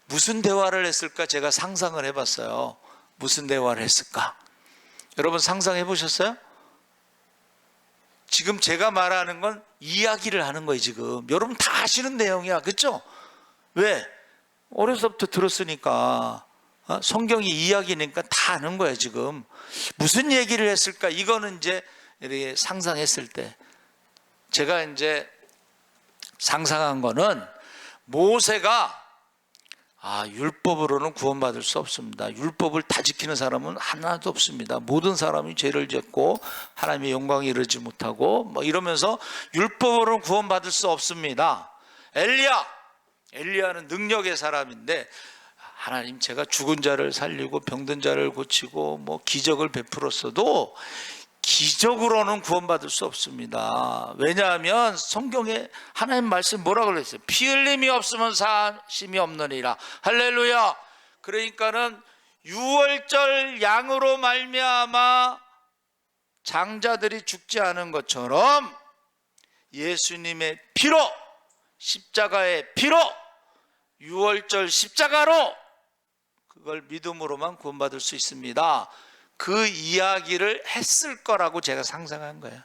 무슨 대화를 했을까 제가 상상을 해봤어요. 무슨 대화를 했을까? 여러분 상상해 보셨어요? 지금 제가 말하는 건 이야기를 하는 거예요. 지금 여러분 다 아시는 내용이야. 그렇죠? 왜? 어려서부터 들었으니까, 성경이 이야기니까 다 아는 거예요. 지금 무슨 얘기를 했을까? 이거는 이제 이렇게 상상했을 때 제가 이제 상상한 거는, 모세가 율법으로는 구원받을 수 없습니다. 율법을 다 지키는 사람은 하나도 없습니다. 모든 사람이 죄를 짓고 하나님의 영광에 이르지 못하고 이러면서 율법으로는 구원받을 수 없습니다. 엘리야는 능력의 사람인데, 하나님 제가 죽은 자를 살리고 병든 자를 고치고 기적을 베풀었어도 기적으로는 구원받을 수 없습니다. 왜냐하면 성경에 하나님 말씀 뭐라고 그랬어요? 피 흘림이 없으면 사심이 없느니라. 할렐루야. 그러니까는 6월절 양으로 말미암아 장자들이 죽지 않은 것처럼 예수님의 피로, 십자가의 피로, 6월절 십자가로, 그걸 믿음으로만 구원받을 수 있습니다. 그 이야기를 했을 거라고 제가 상상한 거예요.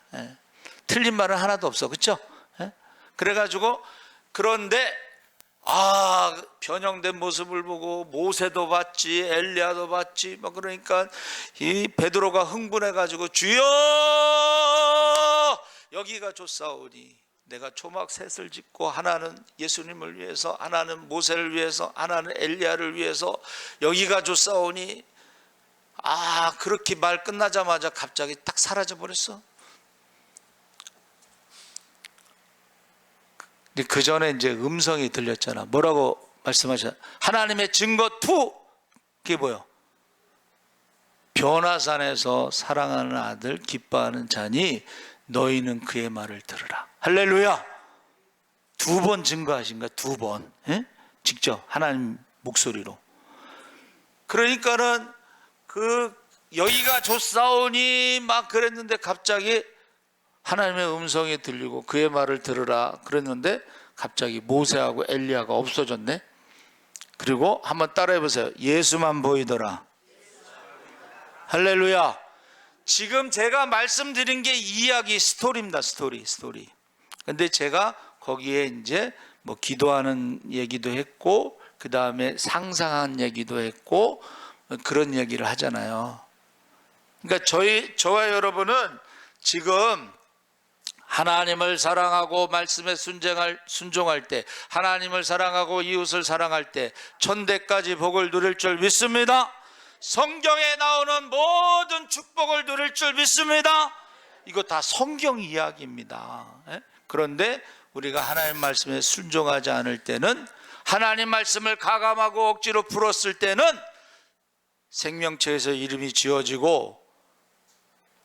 틀린 말은 하나도 없어. 그렇죠? 그래가지고, 그런데 변형된 모습을 보고 모세도 봤지, 엘리야도 봤지, 그러니까 이 베드로가 흥분해가지고, 주여 여기가 좋사오니 내가 초막 셋을 짓고, 하나는 예수님을 위해서, 하나는 모세를 위해서, 하나는 엘리야를 위해서 여기가 좋사오니, 그렇게 말 끝나자마자 갑자기 딱 사라져 버렸어. 근데 그 전에 이제 음성이 들렸잖아. 뭐라고 말씀하셨? 하나님의 증거 2. 그게 뭐요? 변화산에서 사랑하는 아들 기뻐하는 자니 너희는 그의 말을 들으라. 할렐루야. 2번 증거하신 거야. 2번. 예? 직접 하나님 목소리로. 그러니까는 여기가 좋사오니 막 그랬는데 갑자기 하나님의 음성이 들리고 그의 말을 들으라 그랬는데 갑자기 모세하고 엘리야가 없어졌네. 그리고 한번 따라해 보세요. 예수만 보이더라. 할렐루야. 지금 제가 말씀드린 게 이야기 스토리입니다. 스토리. 근데 제가 거기에 이제 뭐 기도하는 얘기도 했고 그 다음에 상상한 얘기도 했고 그런 얘기를 하잖아요. 그러니까 저와 여러분은 지금 하나님을 사랑하고 말씀에 순종할 때, 하나님을 사랑하고 이웃을 사랑할 때 천대까지 복을 누릴 줄 믿습니다. 성경에 나오는 모든 축복을 누릴 줄 믿습니다. 이거 다 성경 이야기입니다. 그런데 우리가 하나님 말씀에 순종하지 않을 때는, 하나님 말씀을 가감하고 억지로 풀었을 때는 생명책에서 이름이 지워지고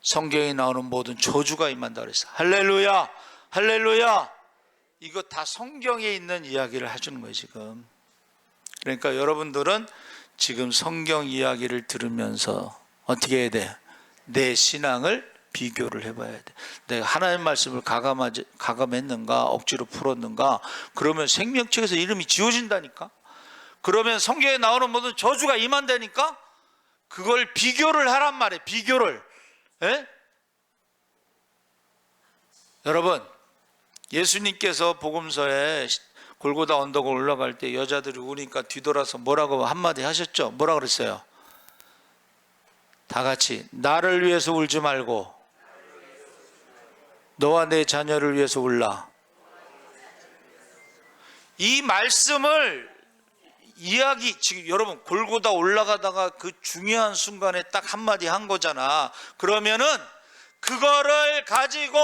성경에 나오는 모든 저주가 임한다 그랬어. 할렐루야, 할렐루야. 이거 다 성경에 있는 이야기를 해주는 거예요 지금. 그러니까 여러분들은 지금 성경 이야기를 들으면서 어떻게 해야 돼? 내 신앙을 비교를 해봐야 돼. 내가 하나님 말씀을 가감했는가 억지로 풀었는가. 그러면 생명책에서 이름이 지워진다니까. 그러면 성경에 나오는 모든 저주가 임한다니까. 그걸 비교를 하란 말이에요. 비교를. 에? 여러분, 예수님께서 복음서에 골고다 언덕을 올라갈 때 여자들이 우니까 뒤돌아서 뭐라고 한마디 하셨죠? 뭐라 그랬어요? 다 같이 나를 위해서 울지 말고 너와 내 자녀를 위해서 울라. 이 말씀을 지금 여러분 골고다 올라가다가 그 중요한 순간에 딱 한마디 한 거잖아. 그러면은 그거를 가지고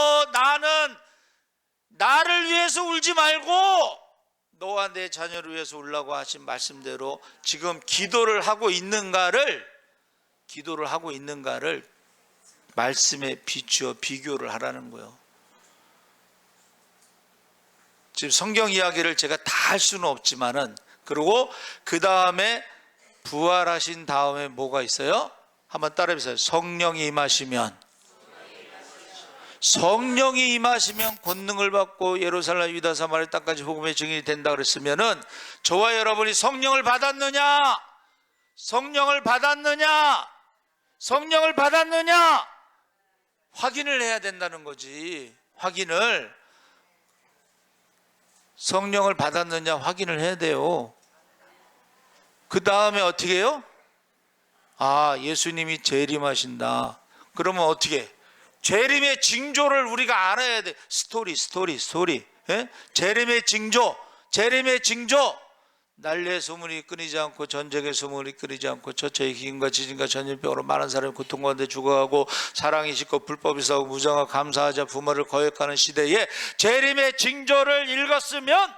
나를 위해서 울지 말고 너와 내 자녀를 위해서 울라고 하신 말씀대로 지금 기도를 하고 있는가를 말씀에 비추어 비교를 하라는 거예요. 지금 성경 이야기를 제가 다 할 수는 없지만은, 그리고 그 다음에 부활하신 다음에 뭐가 있어요? 한번 따라해 보세요. 성령이 임하시면 권능을 받고 예루살렘 유다 사마리아 땅까지 복음의 증인이 된다 그랬으면은, 저와 여러분이 성령을 받았느냐 확인을 해야 된다는 거지. 성령을 받았느냐 확인을 해야 돼요. 그 다음에 어떻게 해요? 예수님이 재림하신다. 그러면 어떻게? 재림의 징조를 우리가 알아야 돼. 스토리. 예? 재림의 징조. 난리의 소문이 끊이지 않고, 전쟁의 소문이 끊이지 않고, 처처의 기근과 지진과 전염병으로 많은 사람이 고통 가운데 죽어가고, 사랑이 식고 불법이 싸고 무장하 감사하자 부모를 거역하는 시대에 재림의 징조를 읽었으면,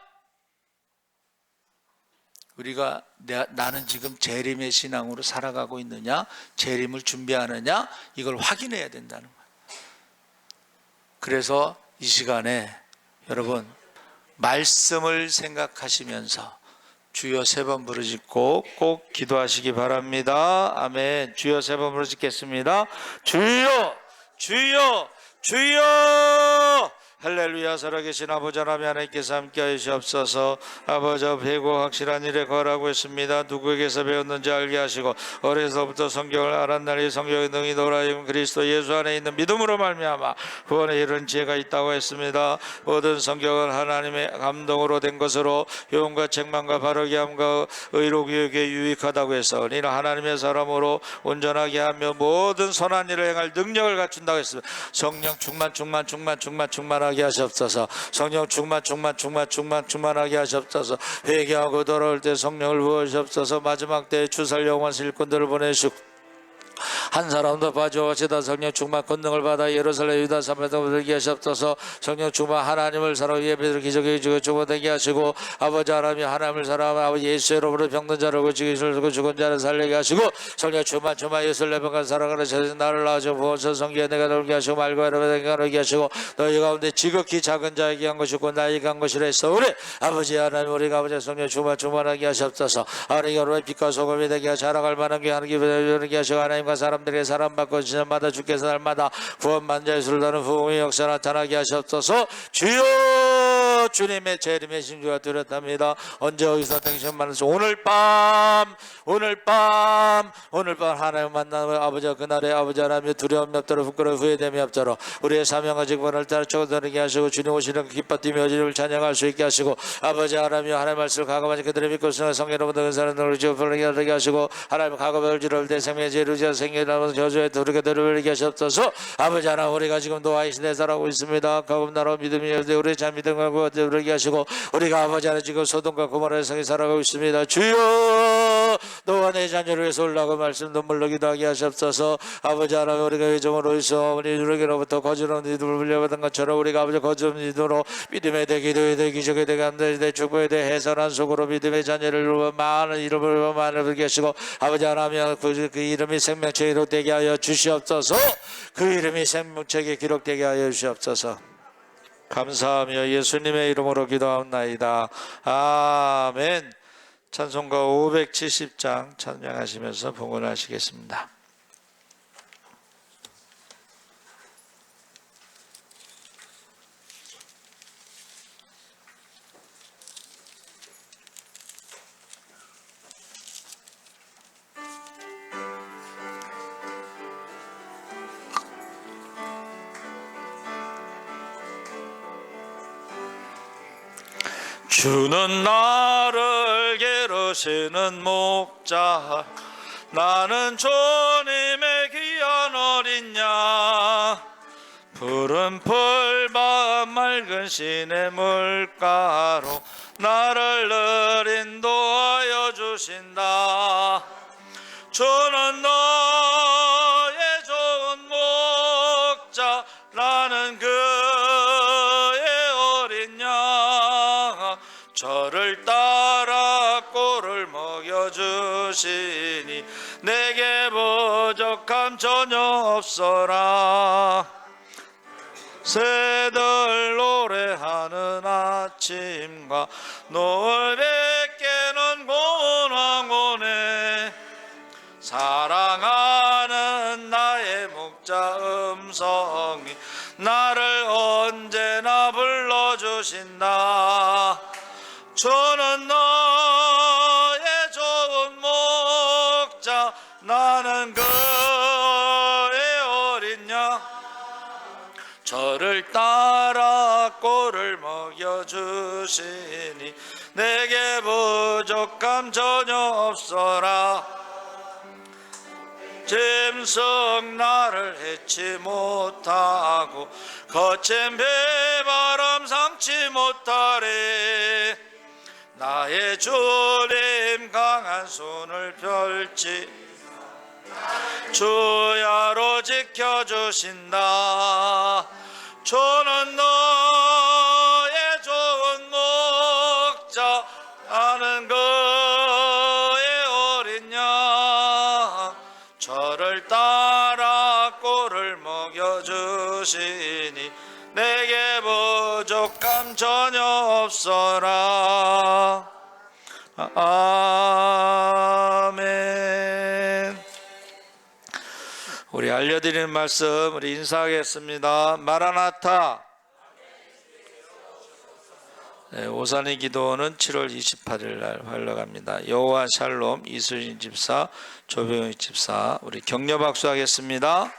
우리가 나는 지금 재림의 신앙으로 살아가고 있느냐, 재림을 준비하느냐, 이걸 확인해야 된다는 거예요. 그래서 이 시간에 여러분 말씀을 생각하시면서 주여 3번 부르짖고 꼭 기도하시기 바랍니다. 아멘. 주여 3번 부르짖겠습니다. 주여. 할렐루야. 살아계신 아버지 하나님, 하나님께서 함께 하시옵소서. 아버지, 배고 확실한 일에 거하라고 했습니다. 누구에게서 배웠는지 알게 하시고, 어려서부터 성경을 알았나니 성경의 능히 노라임 그리스도 예수 안에 있는 믿음으로 말미암아 구원에 이른 지혜가 있다고 했습니다. 모든 성경은 하나님의 감동으로 된 것으로 교훈과 책망과 바르게 함과 의로 교육에 유익하다고 해서 너희는 하나님의 사람으로 온전하게 하며 모든 선한 일을 행할 능력을 갖춘다고 했습니다. 성령 충만하게 하시옵소서. 성령 충만하게 하시옵소서. 회개하고 돌아올 때 성령을 부으시옵소서. 마지막 때에 주살 영원 일꾼들을 보내시고 한 사람도 빠져오시다 성령 충만 권능을 받아 예루살렘 유다 사마리아로 들게 하시옵소서. 성령 충만 하나님을 사랑 예배를 기적해 주고 주고되게 하시고 아버지 하나님 하나님을 사랑 아버지 예수 이름으로 병든 자를 고치시고 죽은 자를 살리게 하시고 성령 충만 예수를 내병간 사랑하는 세상 나를 낳아주고 부어서 성기에 내가 놀게 하시고 말과 여러분에게 놀게 하시고 너희 가운데 지극히 작은 자에게 한 것이고 나에게 한 것이라 했어. 우리 아버지 하나님 우리가 아버지 성령 충만하게 하시옵소서. 하나님 여러분의 빛과 소금이 되게 자라갈 만한 게 하나님께 되게 하시고 하나님과 사람들에게 사랑받고 지난마다 주께서 날마다 구원받는 자의 수를 다는 부흥의 역사 나타나게 하시옵소서. 주여 주님의 재림의 신주가 뚜렷합니다. 언제 어디서 당신 만나서 오늘 밤 하나님 만나는 아버지와 그날의 아버지 하나님의 두려움이 없도록 부끄러워 후회됨이 없도록 우리의 사명과 직분을 따르쳐 드리게 하시고 주님 오시는 기뻐 뛰며 주님을 찬양할 수 있게 하시고 아버지 하나님 하나님 말씀을 가감하지 그들의 믿고 쓰는 성령으로부터 은사를 지어 부르게 하시고 하나님 가감을 지를 때 생명의 제루지어 생명이라는 저주에 두르게 들으게 하시옵소서. 아버지 하나님 우리가 지금 노아의 시대에 살아가고 있습니다. 가금 나라 믿음이 우리 자 믿음과 구원을 부르게 하시고 우리가 아버지 하나님 지금 소돔과 고모라의 성에 살아가고 있습니다. 주여 너와 내 자녀를 위해서 올라가고 말씀 눈물로 기도하게 하시옵소서. 아버지 하나님 우리가 회중으로 있어 우리 누르기로부터 거짓으로 니들을 물려받은 것처럼 우리가 아버지 거짓 니들로 믿음에 대해 기도에 대해 기적에 대해 감사에 대해 축복에 대해 해설한 속으로 믿음의 자녀를 이루어 많은 이름을 많이 계시고 아버지 하나님 그 이름이 생명책에 기록되게 하여 주시옵소서. 그 이름이 생명책에 기록되게 하여 주시옵소서. 감사하며 예수님의 이름으로 기도하옵나이다. 아멘. 찬송가 570장 찬양하시면서 봉헌하시겠습니다. 주는 나를 기르시는 목자 나는 주님의 귀한 어린 양 푸른 풀밭 맑은 시내 물가로 나를 늘 인도하여 주신다. 주는 너의 좋은 목자 나는 그의 어린 양 저를 따라 꼴을 먹여주시니 내게 부족함 전혀 없어라. 새들 노래하는 아침과 노을 뵙게는 고운 황혼에 사랑하는 나의 목자 음성이 나를 언제나 불러주신다. 주는 너의 좋은 목자 나는 그의 어린 양 저를 따라 꼴을 먹여주시니 내게 부족함 전혀 없어라. 짐승 나를 해치 못하고 거친 배바람 상치 못하리. 나의 주님 강한 손을 펼치 주야로 지켜주신다. 주는 너의 좋은 목자 나는 그의 어린 양 저를 따라 꼴을 먹여주시니 내게 부족함 전혀 없어라. 아멘. 우리 알려드리는 말씀 우리 인사하겠습니다. 마라나타. 네, 오산의 기도는 7월 28일 날 활락합니다. 여호와 샬롬 이수진 집사 조병희 집사 우리 격려 박수하겠습니다.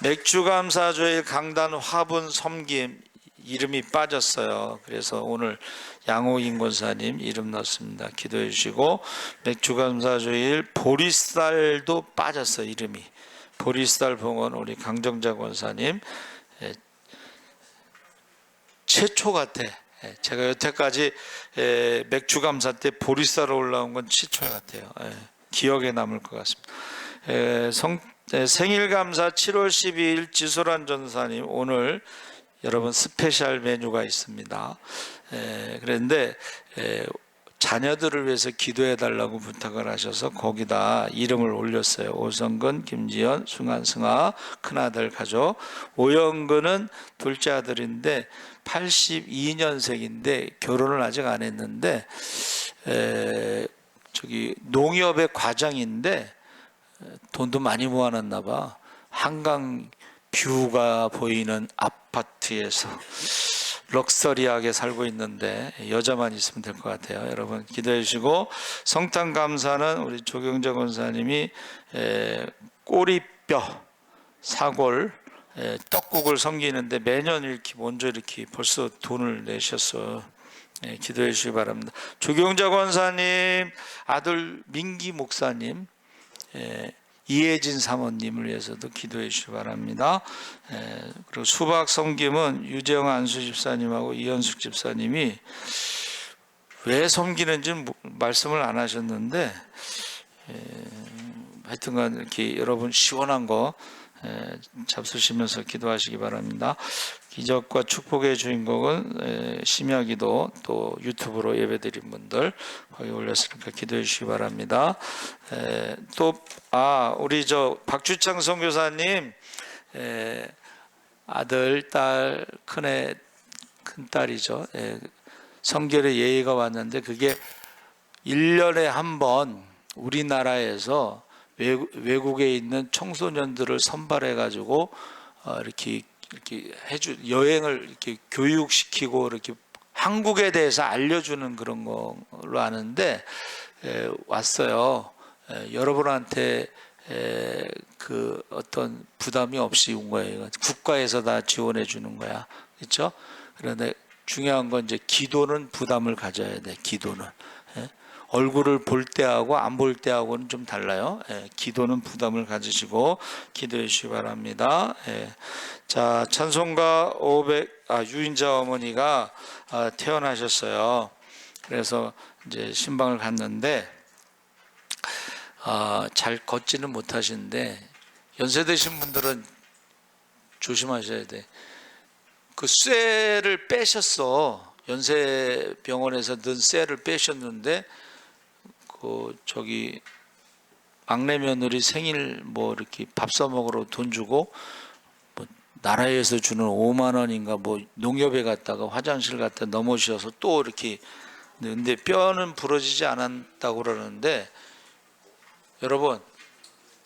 맥주감사주일 강단 화분 섬김 이름이 빠졌어요. 그래서 오늘 양호인 권사님 이름 넣었습니다. 기도해 주시고 맥주감사주일 보리쌀도 빠졌어요. 이름이 보리쌀 봉헌 우리 강정자 권사님 최초 같아. 제가 여태까지 맥주감사 때 보리쌀 올라온 건 최초 같아요. 기억에 남을 것 같습니다. 생일 감사 7월 12일 지소란 전사님, 오늘 여러분 스페셜 메뉴가 있습니다. 그런데 자녀들을 위해서 기도해 달라고 부탁을 하셔서 거기다 이름을 올렸어요. 오성근, 김지연, 승아 큰아들 가족. 오영근은 둘째 아들인데 82년생인데 결혼을 아직 안 했는데 저기 농협의 과장인데 돈도 많이 모아놨나 봐. 한강 뷰가 보이는 아파트에서 럭셔리하게 살고 있는데 여자만 있으면 될 것 같아요. 여러분 기도해 주시고, 성탄 감사는 우리 조경재 권사님이 꼬리뼈 사골 떡국을 섬기는데 매년 이렇게 먼저 이렇게 벌써 돈을 내셨어. 기도해 주시기 바랍니다. 조경재 권사님 아들 민기 목사님, 이혜진 사모님을 위해서도 기도해 주시기 바랍니다. 그리고 수박 섬김은 유재영 안수 집사님하고 이현숙 집사님이 왜 섬기는지는 말씀을 안 하셨는데 하여튼간 이렇게 여러분 시원한 거 잡수시면서 기도하시기 바랍니다. 기적과 축복의 주인공은 심야기도 또 유튜브로 예배드린 분들 거기 올렸으니까 기도해 주시기 바랍니다. 또 우리 박주창 선교사님 아들, 딸, 큰딸이죠. 성결의 예의가 왔는데 그게 1년에 한 번 우리나라에서 외국에 있는 청소년들을 선발해 가지고 이렇게 여행을 이렇게 교육시키고 이렇게 한국에 대해서 알려주는 그런 걸로 아는데 왔어요. 여러분한테 그 어떤 부담이 없이 온 거예요. 국가에서 다 지원해 주는 거야, 그렇죠? 그런데 중요한 건 이제 기도는 부담을 가져야 돼. 기도는 얼굴을 볼 때하고 안 볼 때하고는 좀 달라요. 기도는 부담을 가지시고 기도해 주시기 바랍니다. 자, 찬송가 500 유인자 어머니가 태어나셨어요. 그래서 이제 신방을 갔는데 잘 걷지는 못하시는데 연세 드신 분들은 조심하셔야 돼. 그 쇠를 빼셨어. 연세병원에서 넣은 쇠를 빼셨는데 저기 막내 며느리 생일 뭐 이렇게 밥 사 먹으러 돈 주고 뭐 나라에서 주는 5만 원인가 뭐 농협에 갔다가 화장실 갔다 넘어지셔서 또 이렇게, 근데 뼈는 부러지지 않았다고 그러는데 여러분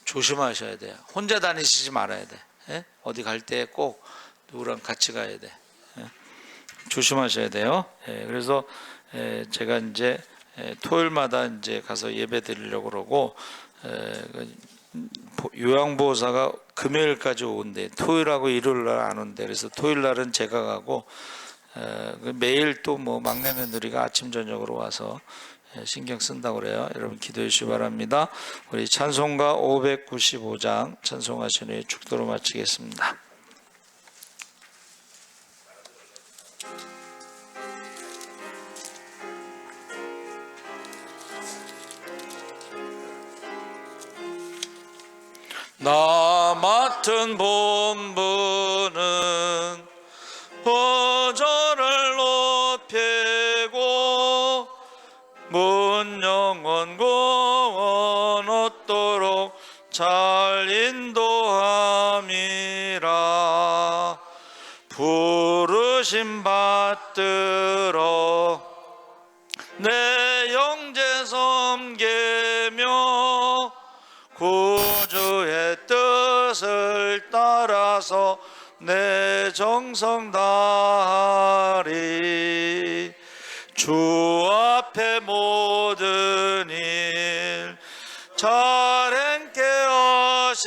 조심하셔야 돼요. 혼자 다니시지 말아야 돼. 어디 갈 때 꼭 누구랑 같이 가야 돼. 조심하셔야 돼요. 그래서 제가 이제 토요일마다 이제 가서 예배 드리려고 그러고, 요양보호사가 금요일까지 오는데 토요일하고 일요일 날 안 온대. 그래서 토요일 날은 제가 가고 매일 또 뭐 막내 며느리가 아침 저녁으로 와서 신경 쓴다고 그래요. 여러분 기도해 주시기 바랍니다. 우리 찬송가 595장 찬송하신 후에 축도로 마치겠습니다. 나 맡은 본분은 보좌를 높이고 문영원 공원 얻도록 잘 인도함이라. 부르심 받들어 내 영제 섬기며 구주의 뜻을 따라서 내 정성 다하리. 주 앞에 모든 일 잘 행케 하시고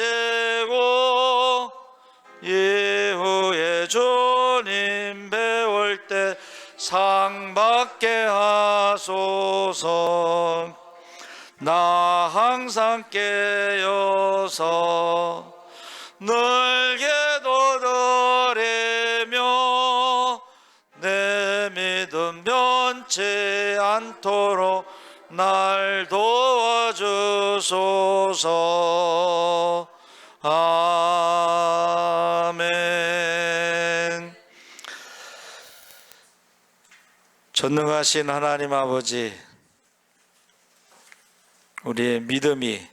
이후에 주님 배울 때 상 받게 하소서. 나 항상 깨어서 늘 기도드리며 내 믿음 변치 않도록 날 도와주소서. 아멘. 전능하신 하나님 아버지, 우리의 믿음이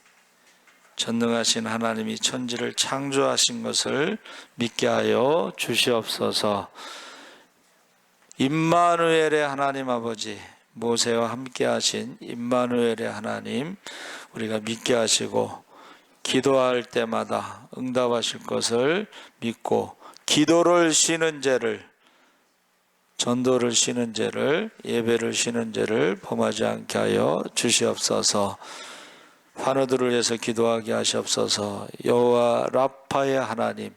전능하신 하나님이 천지를 창조하신 것을 믿게 하여 주시옵소서. 임마누엘의 하나님 아버지, 모세와 함께 하신 임마누엘의 하나님, 우리가 믿게 하시고 기도할 때마다 응답하실 것을 믿고 기도를 쉬는 죄를, 전도를 쉬는 죄를, 예배를 쉬는 죄를 범하지 않게 하여 주시옵소서. 환우들을 위해서 기도하게 하시옵소서. 여호와 라파의 하나님,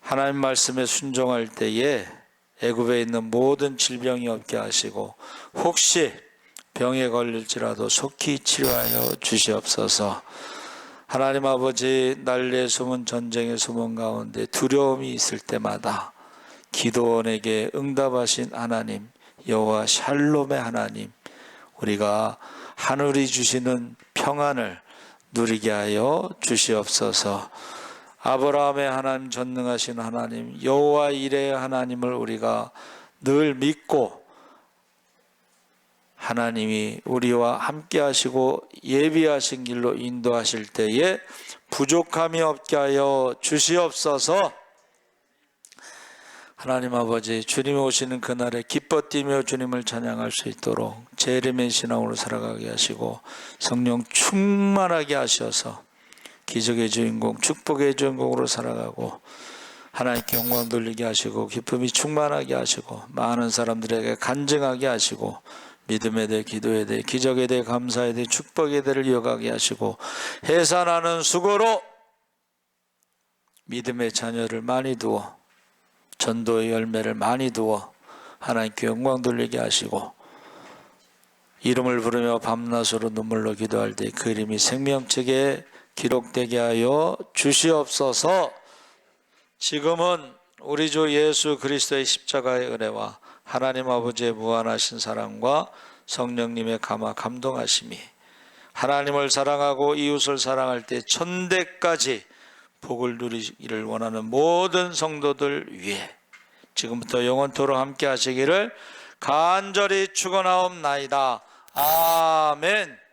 하나님 말씀에 순종할 때에 애굽에 있는 모든 질병이 없게 하시고 혹시 병에 걸릴지라도 속히 치료하여 주시옵소서. 하나님 아버지, 난리의 숨은 전쟁의 숨은 가운데 두려움이 있을 때마다 기도원에게 응답하신 하나님, 여호와 샬롬의 하나님, 우리가 하늘이 주시는 평안을 누리게 하여 주시옵소서. 아브라함의 하나님, 전능하신 하나님, 여호와 이레의 하나님을 우리가 늘 믿고 하나님이 우리와 함께 하시고 예비하신 길로 인도하실 때에 부족함이 없게 하여 주시옵소서. 하나님 아버지, 주님이 오시는 그날에 기뻐 뛰며 주님을 찬양할 수 있도록 재림의 신앙으로 살아가게 하시고 성령 충만하게 하셔서 기적의 주인공, 축복의 주인공으로 살아가고 하나님께 영광 돌리게 하시고 기쁨이 충만하게 하시고 많은 사람들에게 간증하게 하시고 믿음에 대해, 기도에 대해, 기적에 대해, 감사에 대해, 축복에 대해 이어가게 하시고 해산하는 수고로 믿음의 자녀를 많이 두어 전도의 열매를 많이 두어 하나님께 영광 돌리게 하시고 이름을 부르며 밤낮으로 눈물로 기도할 때 그 이름이 생명책에 기록되게 하여 주시옵소서. 지금은 우리 주 예수 그리스도의 십자가의 은혜와 하나님 아버지의 무한하신 사랑과 성령님의 감동하심이 하나님을 사랑하고 이웃을 사랑할 때 천대까지 복을 누리기를 원하는 모든 성도들 위해 지금부터 영원토록 함께 하시기를 간절히 축원하옵나이다. 아멘.